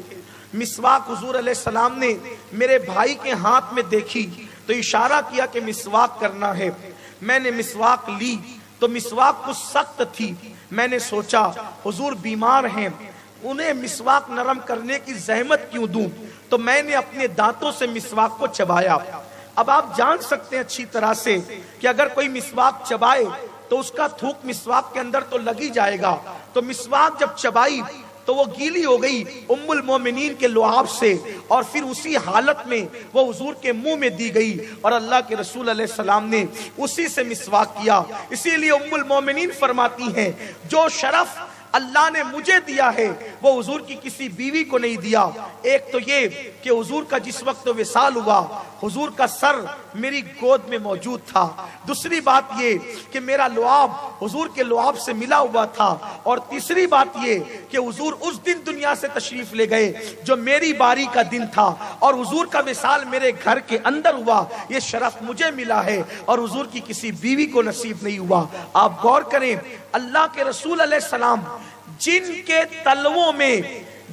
مسواک حضور علیہ السلام نے میرے بھائی کے ہاتھ میں دیکھی تو اشارہ کیا کہ مسواک کرنا ہے۔ میں نے مسواک لی تو مسواک کچھ سخت تھی۔ میں نے سوچا حضور بیمار ہیں، انہیں مسواک نرم کرنے کی زحمت کیوں دوں، تو میں نے اپنے دانتوں سے مسواک کو چبایا۔ اب آپ جان سکتے ہیں اچھی طرح سے کہ اگر کوئی مسواک چبائے تو اس کا تھوک مسواک کے اندر تو لگ ہی جائے گا، تو مسواک جب چبائی تو وہ گیلی ہو گئی ام المومنین کے لعاب سے، اور پھر اسی حالت میں وہ حضور کے منہ میں دی گئی اور اللہ کے رسول علیہ السلام نے اسی سے مسواک کیا۔ اسی لیے ام المومنین فرماتی ہیں جو شرف اللہ نے مجھے دیا ہے وہ حضور کی کسی بیوی کو نہیں دیا۔ ایک تو یہ کہ حضور کا جس وقت وصال ہوا حضور کا سر میری گود میں موجود تھا. دوسری بات یہ کہ میرا لعاب حضور کے لعاب سے ملا ہوا تھا. اور تیسری بات یہ کہ حضور اس دن دنیا سے تشریف لے گئے جو میری باری کا دن تھا, اور حضور کا وصال میرے گھر کے اندر ہوا. یہ شرف مجھے ملا ہے اور حضور کی کسی بیوی کو نصیب نہیں ہوا. آپ غور کریں, اللہ کے رسول علیہ السلام جن کے تلووں میں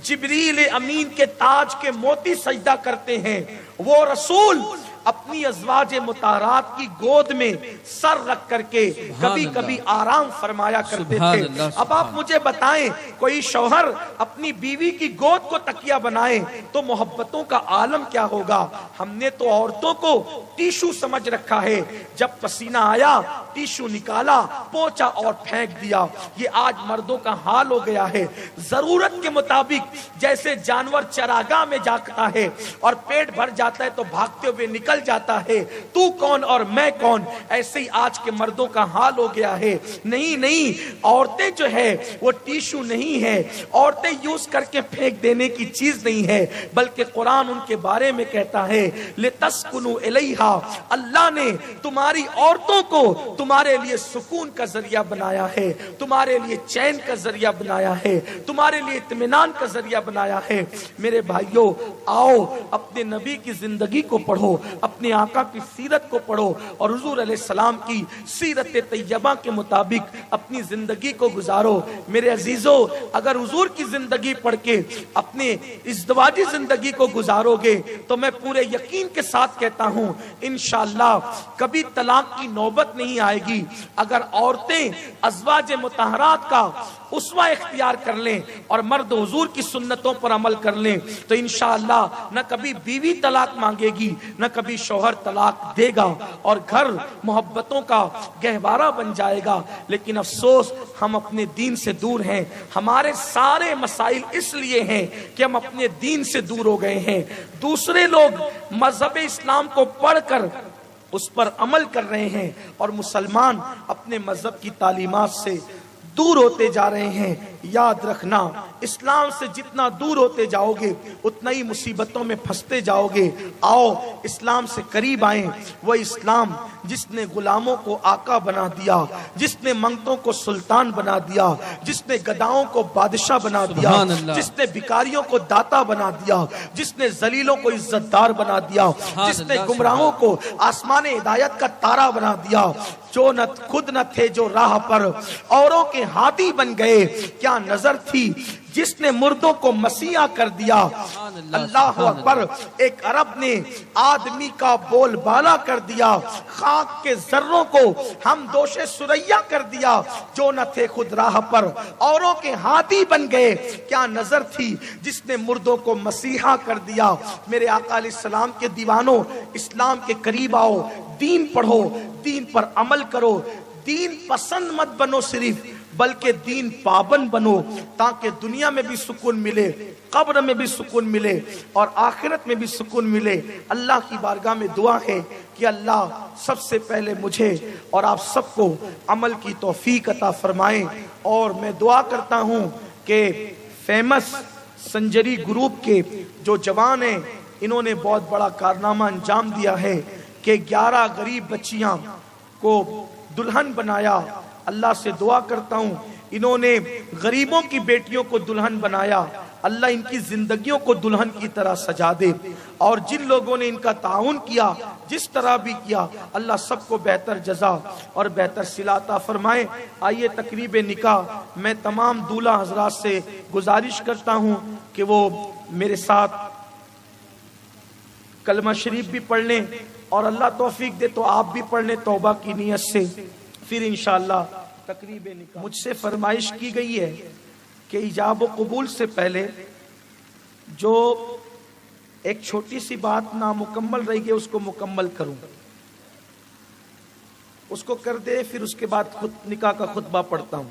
جبریل امین کے تاج کے موتی سجدہ کرتے ہیں, وہ رسول اپنی ازواج مطہرات کی گود میں سر رکھ کر کے کبھی کبھی آرام فرمایا کرتے تھے. اب آپ مجھے بتائیں, کوئی شوہر اپنی بیوی کی گود کو تکیہ بنائے تو محبتوں کا عالم کیا ہوگا. ہم نے تو عورتوں کو ٹیشو سمجھ رکھا ہے. جب پسینہ آیا ٹیشو نکالا, پوچھا اور پھینک دیا. یہ آج مردوں کا حال ہو گیا ہے. ضرورت کے مطابق جیسے جانور چراگاہ میں جاگتا ہے اور پیٹ بھر جاتا ہے تو بھاگتے ہوئے نکل جاتا ہے, تو کون اور میں کون, ایسے ہی آج کے مردوں کا حال ہو گیا ہے. نہیں, عورتیں جو ہے وہ ٹیشو نہیں ہے, عورتیں یوز کر کے پھینک دینے کی چیز نہیں ہے, بلکہ قرآن ان کے بارے میں کہتا ہے لِتَسْكُنُوا إِلَيْهَا, اللہ نے تمہاری عورتوں کو تمہارے لیے سکون کا ذریعہ بنایا ہے, تمہارے لیے چین کا ذریعہ بنایا ہے, تمہارے لیے اطمینان کا ذریعہ بنایا ہے. میرے بھائیوں, آؤ اپنے نبی کی زندگی کو پڑھو, اپنے آقا کی سیرت کو پڑھو اور حضور علیہ السلام کی سیرت طیبہ کے مطابق اپنی زندگی کو گزارو. میرے عزیزو, اگر حضور کی زندگی پڑھ کے اپنے ازدواجی زندگی کو گزارو گے تو میں پورے یقین کے ساتھ کہتا ہوں انشاءاللہ کبھی طلاق کی نوبت نہیں آئے گی. اگر عورتیں ازواج مطہرات کا اسوہ اختیار کر لیں اور مرد حضور کی سنتوں پر عمل کر لیں تو انشاءاللہ نہ کبھی بیوی طلاق مانگے گی, نہ کبھی شوہر طلاق دے گا, اور گھر محبتوں کا گہوارہ بن جائے گا. لیکن افسوس ہم اپنے دین سے دور ہیں. ہمارے سارے مسائل اس لیے ہیں کہ ہم اپنے دین سے دور ہو گئے ہیں. دوسرے لوگ مذہب اسلام کو پڑھ کر اس پر عمل کر رہے ہیں اور مسلمان اپنے مذہب کی تعلیمات سے دور ہوتے جا رہے ہیں. یاد رکھنا, اسلام سے جتنا دور ہوتے جاؤ گے اتنا ہی مصیبتوں میں پھنستے جاؤ گے. آؤ اسلام سے قریب آئیں. وہ اسلام جس نے غلاموں کو آقا بنا دیا, جس نے منگتوں کو سلطان بنا دیا, جس نے گداؤں کو بادشاہ بنا دیا, جس نے بھکاریوں کو داتا بنا دیا, جس نے ذلیلوں کو عزت دار بنا دیا, جس نے گمراہوں کو آسمان ہدایت کا تارا بنا دیا, جو خود نہ تھے جو راہ پر اوروں کے ہادی بن گئے. کیا نظر تھی جس نے مردوں کو مسیحا کر دیا. اللہ اکبر, ایک عرب نے آدمی کا بول بالا کر دیا. خاک کے ذروں کو ہم دوش سریا کر دیا, جو نہ تھے خود راہ پر اوروں کے ہادی بن گئے. کیا نظر تھی جس نے مردوں کو مسیحا کر دیا. میرے آقا علیہ السلام کے دیوانوں, اسلام کے قریب آؤ, دین پڑھو, دین پر عمل کرو. دین پسند مت بنو صرف, بلکہ دین پابند بنو, تاکہ دنیا میں بھی سکون ملے, قبر میں بھی سکون ملے اور آخرت میں بھی سکون ملے. اللہ کی بارگاہ میں دعا ہے کہ اللہ سب سے پہلے مجھے اور آپ سب کو عمل کی توفیق عطا فرمائیں. اور میں دعا کرتا ہوں کہ فیمس سنجری گروپ کے جو جوان ہیں, انہوں نے بہت بڑا کارنامہ انجام دیا ہے کہ 11 غریب بچیاں کو دلہن بنایا. اللہ سے دعا کرتا ہوں انہوں نے غریبوں کی بیٹیوں کو دلہن بنایا, اللہ ان کی زندگیوں کو دلہن کی طرح سجا دے. اور جن لوگوں نے ان کا تعاون کیا, جس طرح بھی کیا, اللہ سب کو بہتر جزا اور بہتر صلہ عطا فرمائے. آئیے تقریب نکاح میں تمام دولہا حضرات سے گزارش کرتا ہوں کہ وہ میرے ساتھ کلمہ شریف بھی پڑھ لیں, اور اللہ توفیق دے تو آپ بھی پڑھ لیں توبہ کی نیت سے. پھر انشاءاللہ تقریب نکاح. مجھ سے فرمائش کی گئی ہے کہ ایجاب و قبول سے پہلے جو ایک چھوٹی سی بات نامکمل رہی گئی اس کو مکمل کروں, اس کو کر دے, پھر اس کے بعد نکاح کا خطبہ پڑھتا ہوں.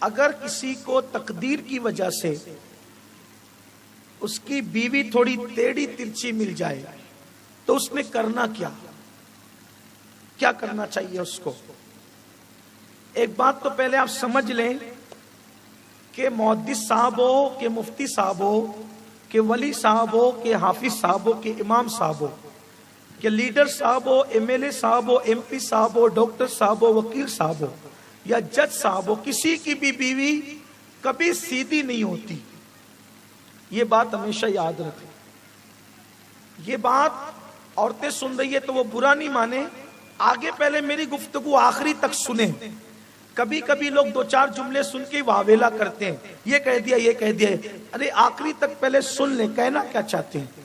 اگر کسی کو تقدیر کی وجہ سے اس کی بیوی تھوڑی ٹیڑھی ترچھی مل جائے تو اس نے کرنا کیا کرنا چاہیے اس کو؟ ایک بات تو پہلے آپ سمجھ لیں کہ محدث صاحب ہو کہ مفتی صاحب ہو کہ ولی صاحب ہو، کہ حافظ صاحب ہو، کہ امام صاحب ہو، کہ لیڈر صاحب ہو، ایم ایل اے صاحب ہو، ایم پی صاحب ہو، ڈاکٹر صاحب ہو، وکیل صاحب ہو یا جج صاحب ہو، کسی کی بھی بیوی کبھی سیدھی نہیں ہوتی. یہ بات ہمیشہ یاد رکھیں. یہ بات عورتیں سن رہی ہے تو وہ برا نہیں مانے، آگے پہلے میری گفتگو آخری تک سنیں. کبھی کبھی لوگ دو چار جملے سن کے واویلا کرتے ہیں، یہ کہہ دیا یہ کہہ دیا. ارے آخری تک پہلے سن لیں کہنا کیا چاہتے ہیں.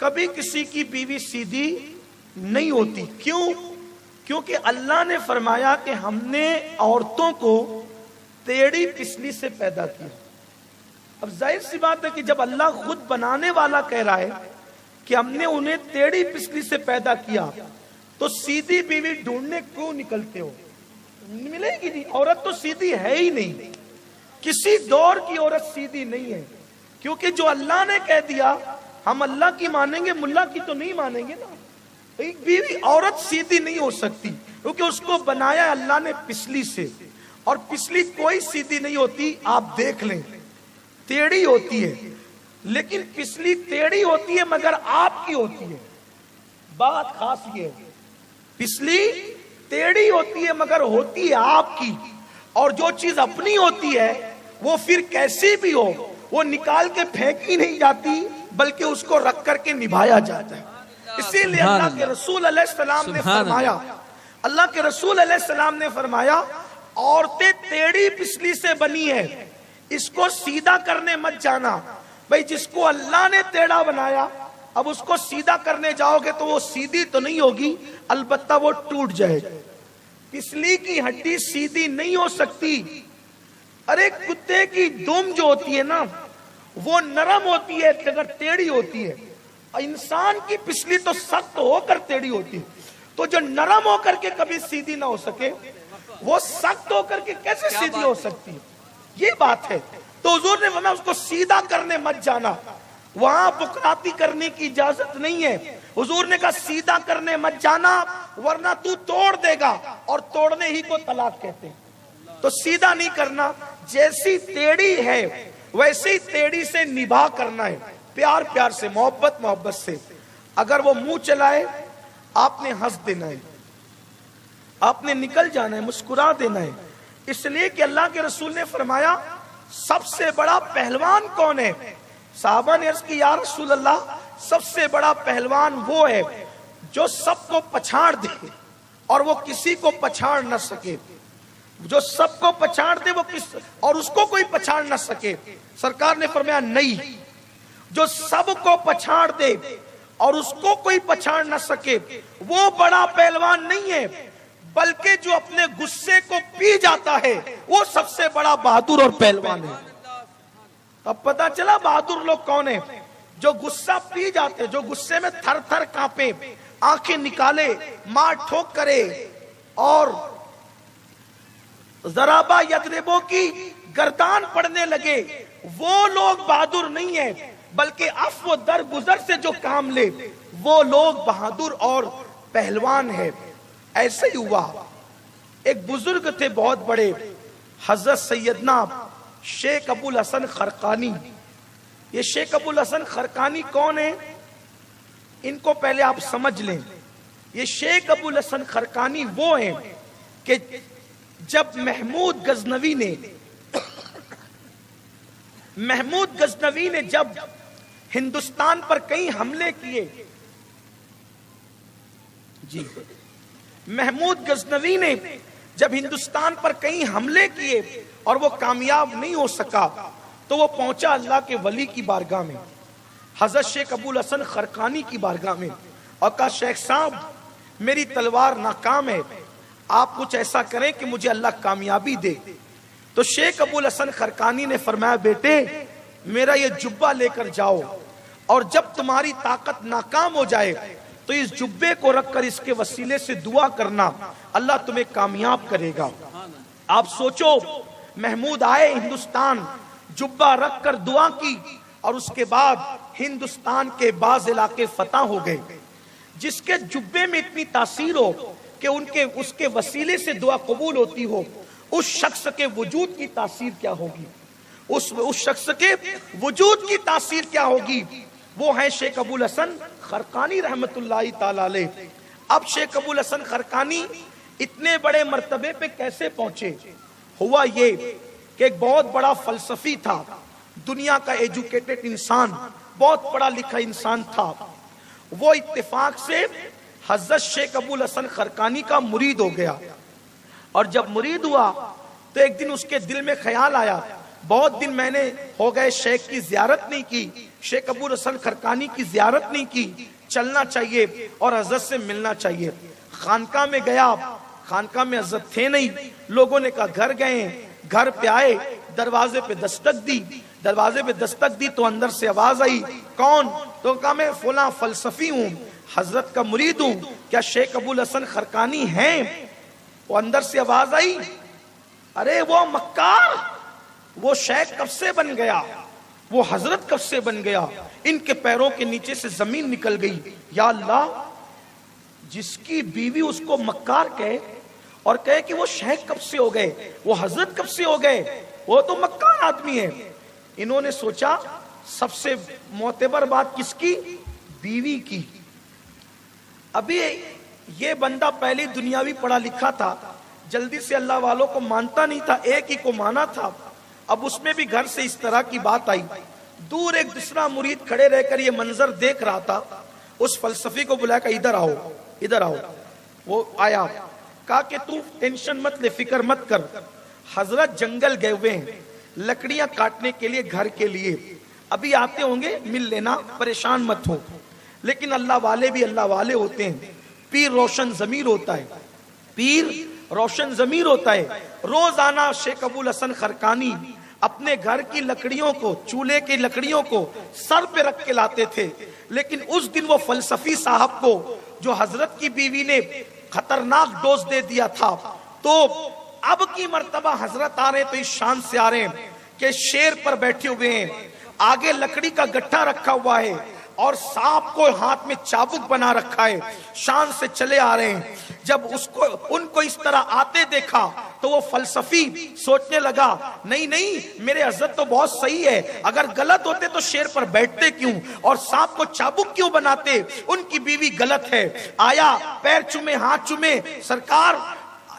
کبھی کسی کی بیوی سیدھی نہیں ہوتی. کیوں؟ کیونکہ اللہ نے فرمایا کہ ہم نے عورتوں کو ٹیڑھی پسلی سے پیدا کیا. اب ظاہر سی بات ہے کہ جب اللہ خود بنانے والا کہہ رہا ہے کہ ہم نے انہیں ٹیڑھی پسلی سے پیدا کیا تو سیدھی بیوی ڈھونڈنے کیوں نکلتے ہو؟ ملے گی نہیں. عورت تو سیدھی ہے ہی نہیں، کسی دور کی عورت سیدھی نہیں ہے. کیونکہ جو اللہ نے کہہ دیا ہم اللہ کی مانیں گے، ملا کی تو نہیں مانیں گے نا. ایک بیوی عورت سیدھی نہیں ہو سکتی کیونکہ اس کو بنایا اللہ نے پسلی سے، اور پسلی کوئی سیدھی نہیں ہوتی. آپ دیکھ لیں ٹیڑھی ہوتی ہے، لیکن پسلی ٹیڑھی ہوتی ہے مگر آپ کی ہوتی ہے. بات خاص یہ ہے، پسلی ٹیڑھی ہوتی ہے مگر ہوتی ہے آپ کی. اور جو چیز اپنی ہوتی ہے وہ پھر کیسی بھی ہو وہ نکال کے پھینکی نہیں جاتی بلکہ اس کو رکھ کر کے نبھایا جاتا ہے. اسی لیے اللہ کے رسول علیہ السلام نے فرمایا، اللہ کے رسول علیہ السلام نے فرمایا عورتیں ٹیڑھی پسلی سے بنی ہے، اس کو سیدھا کرنے مت جانا. بھئی جس کو اللہ نے ٹیڑھا بنایا اب اس کو سیدھا کرنے جاؤ گے تو وہ سیدھی تو نہیں ہوگی، البتہ وہ ٹوٹ جائے گا. پسلی کی ہڈی سیدھی نہیں ہو سکتی. ارے کتے کی دم جو ہوتی ہے نا وہ نرم ہوتی ہے اگر ٹیڑھی ہوتی ہے. انسان کی پسلی تو سخت ہو کر ٹیڑھی ہوتی ہے، تو جو نرم ہو کر کے کبھی سیدھی نہ ہو سکے وہ سخت ہو کر کے کیسے سیدھی ہو سکتی ہے؟ یہ بات ہے. تو حضور نے فرمایا اس کو سیدھا کرنے مت جانا، وہاں بکراتی کرنے کی اجازت نہیں ہے. حضور نے کہا سیدھا کرنے مت جانا ورنہ تو توڑ دے گا، اور توڑنے ہی کو طلاق کہتے ہیں. تو سیدھا نہیں کرنا، جیسی ٹیڑھی ہے ویسی ٹیڑھی سے نبھا کرنا ہے، پیار پیار سے، محبت محبت سے. اگر وہ منہ چلائے آپ نے ہنس دینا ہے، آپ نے نکل جانا ہے، مسکرا دینا ہے. اس لیے کہ اللہ کے رسول نے فرمایا سب سے بڑا پہلوان کون ہے؟ صحابہ نے عرض کی یا رسول اللہ سب سے بڑا پہلوان وہ ہے جو سب کو پچھاڑ دے اور وہ کسی کو پچھاڑ نہ سکے. جو سب کو پچھاڑ دے وہ اور اس کو کوئی پچھاڑ نہ سکے. سرکار نے فرمایا نہیں، جو سب کو پچھاڑ دے اور اس کو کوئی پچھاڑ نہ سکے وہ بڑا پہلوان نہیں ہے، بلکہ جو اپنے غصے کو پی جاتا ہے وہ سب سے بڑا بہادر اور پہلوان ہے. اب پتا چلا بہادر لوگ کون ہیں؟ جو غصہ پی جاتے، جو غصے میں تھر تھر کانپے، آنکھیں نکالے، مار ٹھوک کرے اور ضرابہ یضربو کی گردان پڑنے لگے، وہ لوگ بہادر نہیں ہیں، بلکہ عفو در گزر سے جو کام لے وہ لوگ بہادر اور پہلوان ہے. ایسے ہی ہوا. ایک بزرگ تھے بہت بڑے، حضرت سیدنا شیخ ابو الحسن خرقانی. یہ شیخ ابو الحسن خرقانی کون ہیں؟ ان کو پہلے آپ سمجھ لیں. یہ شیخ ابو الحسن خرقانی وہ ہیں کہ جب محمود غزنوی نے جب ہندوستان پر کئی حملے کیے، محمود غزنوی نے جب ہندوستان پر کئی حملے کیے اور وہ کامیاب نہیں ہو سکا تو وہ پہنچا اللہ کے ولی کی بارگاہ میں، حضرت شیخ ابو الحسن خرقانی کی بارگاہ میں، اور کہا شیخ صاحب میری تلوار ناکام ہے، آپ کچھ ایسا کریں کہ مجھے اللہ کامیابی دے. تو شیخ ابو الحسن خرقانی نے فرمایا بیٹے میرا یہ جبہ لے کر جاؤ، اور جب تمہاری طاقت ناکام ہو جائے تو اس جبے کو رکھ کر اس کے وسیلے سے دعا کرنا، اللہ تمہیں کامیاب کرے گا. آپ سوچو محمود آئے ہندوستان، جبہ رکھ کر دعا کی، اور اس کے بعد ہندوستان کے بعض علاقے فتح ہو گئے. جس کے جبے میں اتنی تاثیر ہو کہ اس کے وسیلے سے دعا قبول ہوتی ہو، اس شخص کے وجود کی تاثیر کیا ہوگی؟ اس شخص کے وجود کی تاثیر کیا ہوگی؟ وہ ہے شیخ ابو الحسن خرقانی رحمت اللہ تعالی علیہ۔ اب شیخ ابو الحسن خرقانی اتنے بڑے مرتبے پہ کیسے پہنچے؟ ہوا یہ کہ ایک بہت بڑا فلسفی تھا، دنیا کا ایجوکیٹڈ انسان، بہت پڑھا لکھا انسان تھا۔ وہ اتفاق سے حضرت شیخ ابو الحسن خرقانی کا مرید ہو گیا، اور جب مرید ہوا تو ایک دن اس کے دل میں خیال آیا، بہت دن میں نے ہو گئے شیخ کی زیارت نہیں کی، شیخ ابو الحسن خرقانی کی زیارت نہیں کی، چلنا چاہیے اور حضرت سے ملنا چاہیے۔ خانقاہ میں گیا، خانقاہ میں حضرت تھے نہیں، لوگوں نے کہا گھر گئے، گھر پہ آئے، دروازے پہ دستک دی، دروازے پہ دستک دی تو اندر سے آواز آئی، کون؟ تو کہا میں فلاں فلسفی ہوں، حضرت کا مرید ہوں، کیا شیخ ابو الحسن خرقانی ہیں؟ وہ اندر سے آواز آئی، ارے وہ مکار، وہ شیخ کب سے بن گیا، وہ حضرت کب سے بن گیا؟ ان کے پیروں کے نیچے سے زمین نکل گئی۔ یا اللہ، جس کی بیوی اس کو مکار کہے اور کہے کہ وہ شیخ کب سے ہو گئے، وہ حضرت کب سے ہو گئے، وہ تو مکار آدمی ہے۔ انہوں نے سوچا سب سے معتبر بات کس کی؟ بیوی کی۔ ابھی یہ بندہ پہلی دنیاوی پڑھا لکھا تھا، جلدی سے اللہ والوں کو مانتا نہیں تھا، ایک ہی کو مانا تھا۔ اب اس میں بھی گھر سے اس طرح کی بات آئی، دور ایک دوسرا مرید کھڑے رہ کر یہ منظر دیکھ رہا تھا، اس فلسفی کو بلایا کہ ادھر آؤ، ادھر آؤ۔ وہ آیا، کہا کہ تو ٹینشن مت لے، فکر مت کر، حضرت جنگل گئے ہوئے ہیں لکڑیاں کاٹنے کے لیے، گھر کے لیے، ابھی آتے ہوں گے، مل لینا، پریشان مت ہو۔ لیکن اللہ والے بھی اللہ والے ہوتے ہیں، پیر روشن ضمیر ہوتا ہے، پیر روشن ضمیر ہوتا ہے۔ روزانہ شیخ ابو الحسن خرقانی اپنے گھر کی لکڑیوں کو، چولہے کی لکڑیوں کو سر پہ رکھ کے لاتے تھے، لیکن اس دن وہ فلسفی صاحب کو جو حضرت کی بیوی نے خطرناک ڈوز دے دیا تھا، تو اب کی مرتبہ حضرت آ رہے ہیں تو اس شان سے آ رہے ہیں کہ شیر پر بیٹھے ہوئے ہیں، آگے لکڑی کا گٹھا رکھا ہوا ہے اور سانپ کو ہاتھ میں چابک بنا رکھا ہے، شان سے چلے آ رہے ہیں۔ جب ان کو اس طرح آتے دیکھا تو وہ فلسفی سوچنے لگا، نہیں نہیں، میرے حضرت تو بہت صحیح ہے، اگر غلط ہوتے تو شیر پر بیٹھتے کیوں اور سانپ کو چابک کیوں بناتے؟ ان کی بیوی غلط ہے۔ آیا، پیر چومے، ہاتھ چومے، سرکار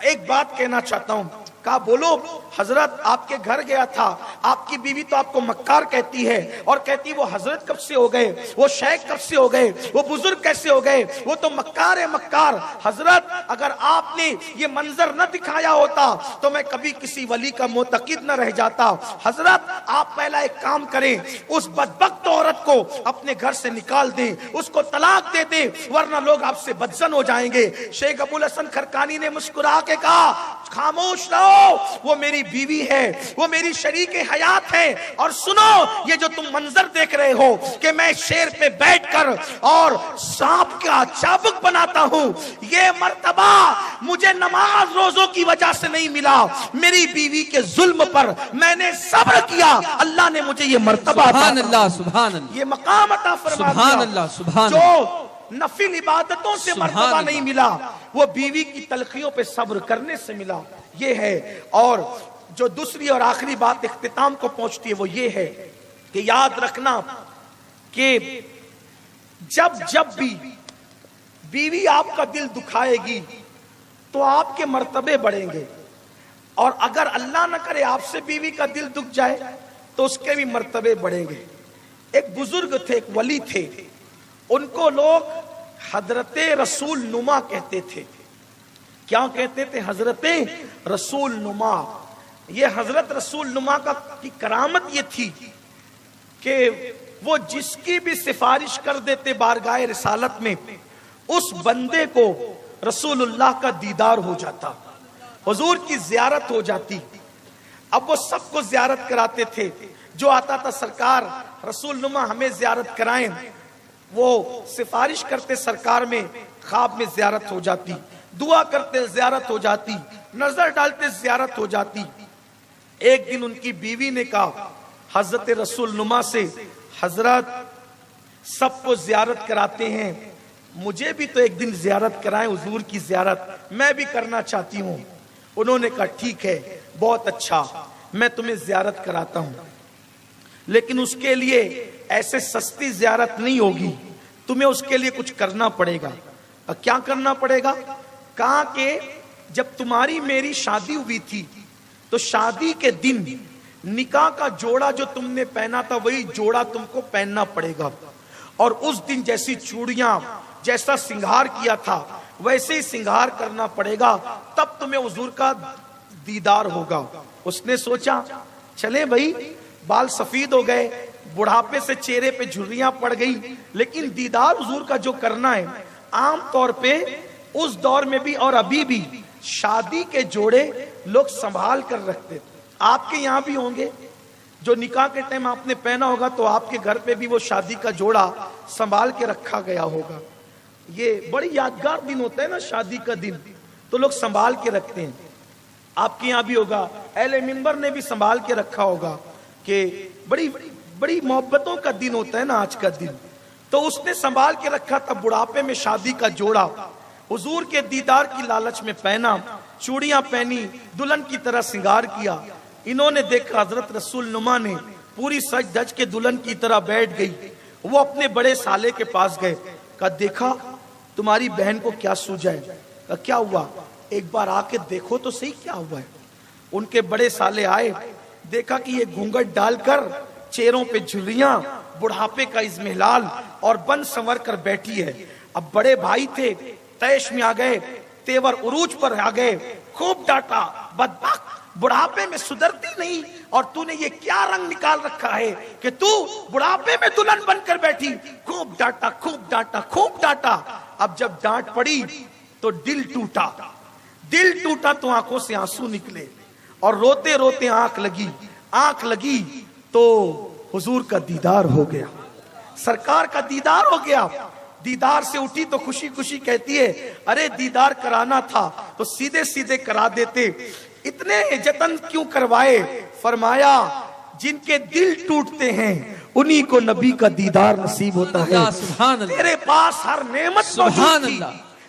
ایک بات کہنا چاہتا ہوں۔ کہا بولو حضرت، آپ کے گھر گیا تھا، آپ کی بیوی تو آپ کو مکار کہتی ہے اور کہتی وہ حضرت کب سے ہو گئے، وہ شیخ کب سے ہو گئے، وہ بزرگ کیسے ہو گئے، وہ تو مکار ہے مکار۔ حضرت اگر آپ نے یہ منظر نہ دکھایا ہوتا تو میں کبھی کسی ولی کا معتقد نہ رہ جاتا۔ حضرت آپ پہلا ایک کام کریں، اس بدبخت عورت کو اپنے گھر سے نکال دیں، اس کو طلاق دے دیں، ورنہ لوگ آپ سے بدزن ہو جائیں گے۔ شیخ ابو الحسن خرقانی نے مسکرا کے کہا، خاموش رہو، وہ میری بیوی ہے، وہ میری شریک حیات ہے، اور سنو یہ جو تم منظر دیکھ رہے ہو کہ میں شیر پہ بیٹھ کر اور سانپ کا چابک بناتا ہوں، یہ مرتبہ مجھے نماز روزوں کی وجہ سے نہیں ملا، میری بیوی کے ظلم پر میں نے صبر کیا، اللہ نے مجھے یہ مرتبہ سبحان اللہ، سبحان اللہ، یہ مقام عطا فرما دیا۔ سبحان اللہ، سبحان اللہ۔ جو نفل عبادتوں سے مرتبہ نہیں ملا، وہ بیوی کی تلخیوں پہ صبر کرنے سے ملا، یہ ہے۔ اور جو دوسری اور آخری بات اختتام کو پہنچتی ہے وہ یہ ہے کہ یاد رکھنا کہ جب بھی بیوی آپ کا دل دکھائے گی تو آپ کے مرتبے بڑھیں گے، اور اگر اللہ نہ کرے آپ سے بیوی کا دل دکھ جائے تو اس کے بھی مرتبے بڑھیں گے۔ ایک بزرگ تھے، ایک ولی تھے، ان کو لوگ حضرت رسول نما کہتے تھے۔ کیا کہتے تھے؟ حضرت رسول نما۔ یہ حضرت رسول نما کی کرامت یہ تھی کہ وہ جس کی بھی سفارش کر دیتے بارگاہ رسالت میں، اس بندے کو رسول اللہ کا دیدار ہو جاتا، حضور کی زیارت ہو جاتی۔ اب وہ سب کو زیارت کراتے تھے، جو آتا تھا سرکار رسول نما ہمیں زیارت کرائیں، وہ سفارش کرتے سرکار میں، خواب میں زیارت ہو جاتی، دعا کرتے زیارت ہو جاتی، نظر ڈالتے زیارت ہو جاتی۔ ایک دن ان کی بیوی نے کہا حضرت رسول نما سے، حضرت سب کو زیارت کراتے ہیں، مجھے بھی تو ایک دن زیارت کرائیں، حضور کی زیارت میں بھی کرنا چاہتی ہوں۔ انہوں نے کہا ٹھیک ہے، بہت اچھا، میں تمہیں زیارت کراتا ہوں۔ لیکن اس کے لیے ایسے سستی زیارت نہیں ہوگی، تمہیں اس کے لیے کچھ کرنا پڑے گا۔ اور کیا کرنا پڑے گا؟ کہا کہ جب تمہاری میری شادی ہوئی تھی تو شادی کے دن نکاح کا جوڑا جو تم نے پہنا تھا وہی جوڑا تم کو پہننا پڑے گا، اور اس دن جیسی چوڑیاں، جیسا سنگھار کیا تھا ویسے ہی سنگھار کرنا پڑے گا، تب تمہیں حضور کا دیدار ہوگا۔ اس نے سوچا چلے بھائی، بال سفید ہو گئے، بڑھاپے سے چہرے پہ جھریاں پڑ گئی، لیکن دیدار حضور کا جو کرنا ہے، عام طور پہ اس دور میں بھی اور ابھی بھی شادی کے جوڑے لوگ سنبھال کر رکھتے تھے۔ آپ کے یہاں بھی ہوں گے، جو نکاح کے ٹائم آپ نے پہنا ہوگا تو آپ کے گھر پہ بھی وہ شادی کا جوڑا سنبھال کے رکھا گیا ہوگا۔ یہ بڑی یادگار دن ہوتا ہے نا شادی کا دن، تو لوگ سنبھال کے رکھتے ہیں۔ آپ کے یہاں بھی ہوگا، اہل منبر نے بھی سنبھال کے رکھا ہوگا کہ بڑی محبتوں کا دن ہوتا ہے نا آج کا دن، تو اس نے سنبھال کے رکھا تھا۔ بڑھاپے میں شادی کا جوڑا حضور کے دیدار کی لالچ میں پہنا، چوڑیاں پہنی، دلہن کی طرح سنگار کیا۔ انہوں نے دیکھا حضرت رسول نما نے پوری سج دھج کے دلہن کی طرح بیٹھ گئی۔ وہ اپنے بڑے سالے کے پاس گئے، کہا دیکھا تمہاری بہن کو کیا سوجا ہے؟ کہا کیا ہوا؟ ایک بار آ کے دیکھو تو صحیح کیا ہوا ہے۔ ان کے بڑے سالے آئے، دیکھا کہ یہ گھونگھٹ ڈال کر، چہروں پہ جھریاں، بڑھاپے کا اضمحلال اور بن سنور کر بیٹھی ہے۔ اب بڑے بھائی تھے، تیش میں آ گئے، تیور عروج پر آ گئے، خوب ڈانٹا، بدبخت، بڑھاپے میں سدھرتی نہیں، اور تو نے یہ کیا رنگ نکال رکھا ہے کہ تو بڑھاپے میں دلہن بن کر بیٹھی؟ خوب ڈانٹا، خوب ڈانٹا، خوب ڈانٹا۔ اب جب ڈانٹ پڑی تو دل ٹوٹا، دل ٹوٹا تو آنکھوں سے آنسو نکلے، اور روتے روتے آنکھ لگی تو حضور کا دیدار ہو گیا، سرکار کا دیدار ہو گیا۔ دیدار سے اٹھی تو خوشی خوشی کہتی ہے ارے دیدار کرانا تھا تو سیدھے سیدھے کرا دیتے، اتنے جتن کیوں کروائے؟ فرمایا جن کے دل ٹوٹتے ہیں انہی کو نبی کا دیدار نصیب ہوتا ہے۔ تیرے پاس ہر نعمت موجود تھی،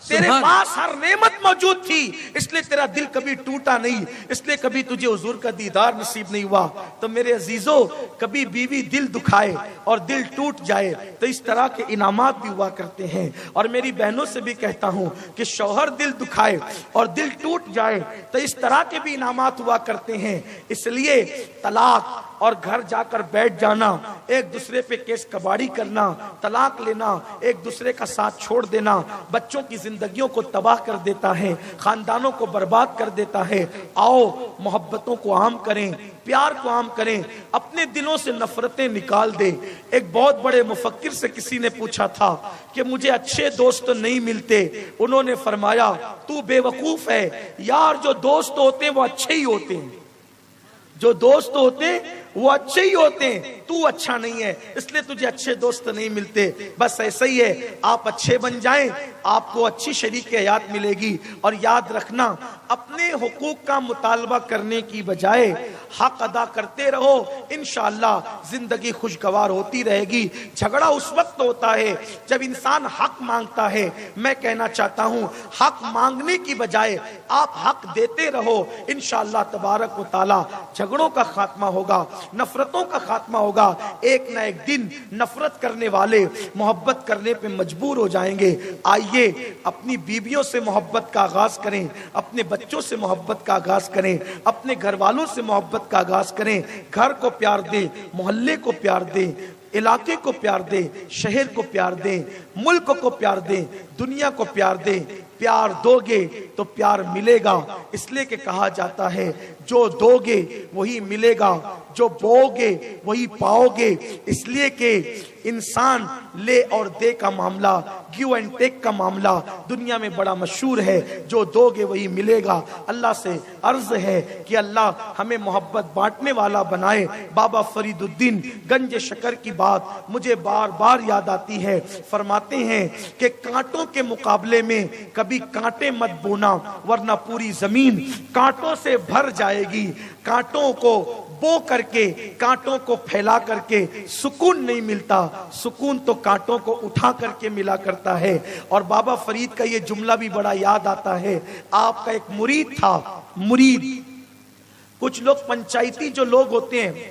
تیرے پاس ہر نعمت موجود تھی، اس لیے تیرا دل کبھی ٹوٹا نہیں، اس لیے کبھی تجھے حضور کا دیدار نصیب نہیں ہوا۔ تو میرے عزیزوں، کبھی بیوی دل دکھائے اور دل ٹوٹ جائے تو اس طرح کے انعامات بھی ہوا کرتے ہیں۔ اور میری بہنوں سے بھی کہتا ہوں کہ شوہر دل دکھائے اور دل ٹوٹ جائے تو اس طرح کے بھی انعامات ہوا کرتے ہیں۔ اس لیے طلاق اور گھر جا کر بیٹھ جانا، ایک دوسرے پہ کیس کباڑی کرنا، طلاق لینا، ایک دوسرے کا ساتھ چھوڑ دینا، بچوں کی زندگیوں کو تباہ کر دیتا ہے، خاندانوں کو برباد کر دیتا ہے۔ آؤ محبتوں کو عام کریں، پیار کو عام کریں، اپنے دلوں سے نفرتیں نکال دیں۔ ایک بہت بڑے مفکر سے کسی نے پوچھا تھا کہ مجھے اچھے دوست نہیں ملتے، انہوں نے فرمایا تو بے وقوف ہے یار، جو دوست ہوتے ہیں وہ اچھے ہی ہوتے ہیں، جو دوست ہوتے ہیں وہ اچھے ہی ہوتے ہیں، تو اچھا نہیں ہے اس لیے تجھے اچھے دوست نہیں ملتے۔ بس ایسا ہی ہے، آپ اچھے بن جائیں، آپ کو اچھی شریک حیات ملے گی۔ اور یاد رکھنا، اپنے حقوق کا مطالبہ کرنے کی بجائے حق ادا کرتے رہو، انشاءاللہ زندگی خوشگوار ہوتی رہے گی۔ جھگڑا اس وقت ہوتا ہے جب انسان حق مانگتا ہے۔ میں کہنا چاہتا ہوں حق مانگنے کی بجائے آپ حق دیتے رہو، انشاءاللہ تبارک و تعالی جھگڑوں کا خاتمہ ہوگا، نفرتوں کا خاتمہ ہوگا۔ ایک نہ ایک دن نفرت کرنے والے محبت کرنے پہ مجبور ہو جائیں گے۔ آئیے اپنی بیویوں سے محبت کا آغاز کریں، اپنے بچوں سے محبت کا آغاز کریں، اپنے گھر والوں سے محبت کا آغاز کریں۔ گھر کو پیار دیں، محلے کو پیار دیں، علاقے کو پیار دیں، شہر کو پیار دیں، ملک کو پیار دیں، دنیا کو پیار دیں۔ پیار دو گے تو پیار ملے گا، اس لیے کہ کہا جاتا ہے جو دو گے وہی ملے گا، جو بو گے وہی پاؤ گے۔ اس لیے کہ انسان لے اور دے کا معاملہ، گیو اینڈ ٹیک کا معاملہ دنیا میں بڑا مشہور ہے، جو دو گے وہی ملے گا۔ اللہ سے عرض ہے کہ اللہ ہمیں محبت بانٹنے والا بنائے۔ بابا فرید الدین گنج شکر کی بات مجھے بار بار یاد آتی ہے، فرماتے ہیں کہ کانٹوں کے مقابلے میں کبھی کانٹے مت بونا ورنہ پوری زمین کانٹوں سے بھر جائے گی۔ کانٹوں کو بو کر کے، کانٹوں کو پھیلا کر کے سکون نہیں ملتا، سکون تو کانٹوں کو اٹھا کر کے ملا کرتا ہے۔ اور بابا فرید کا یہ جملہ بھی بڑا یاد آتا ہے۔ آپ کا ایک مرید تھا، مرید، کچھ لوگ پنچایتی جو لوگ ہوتے ہیں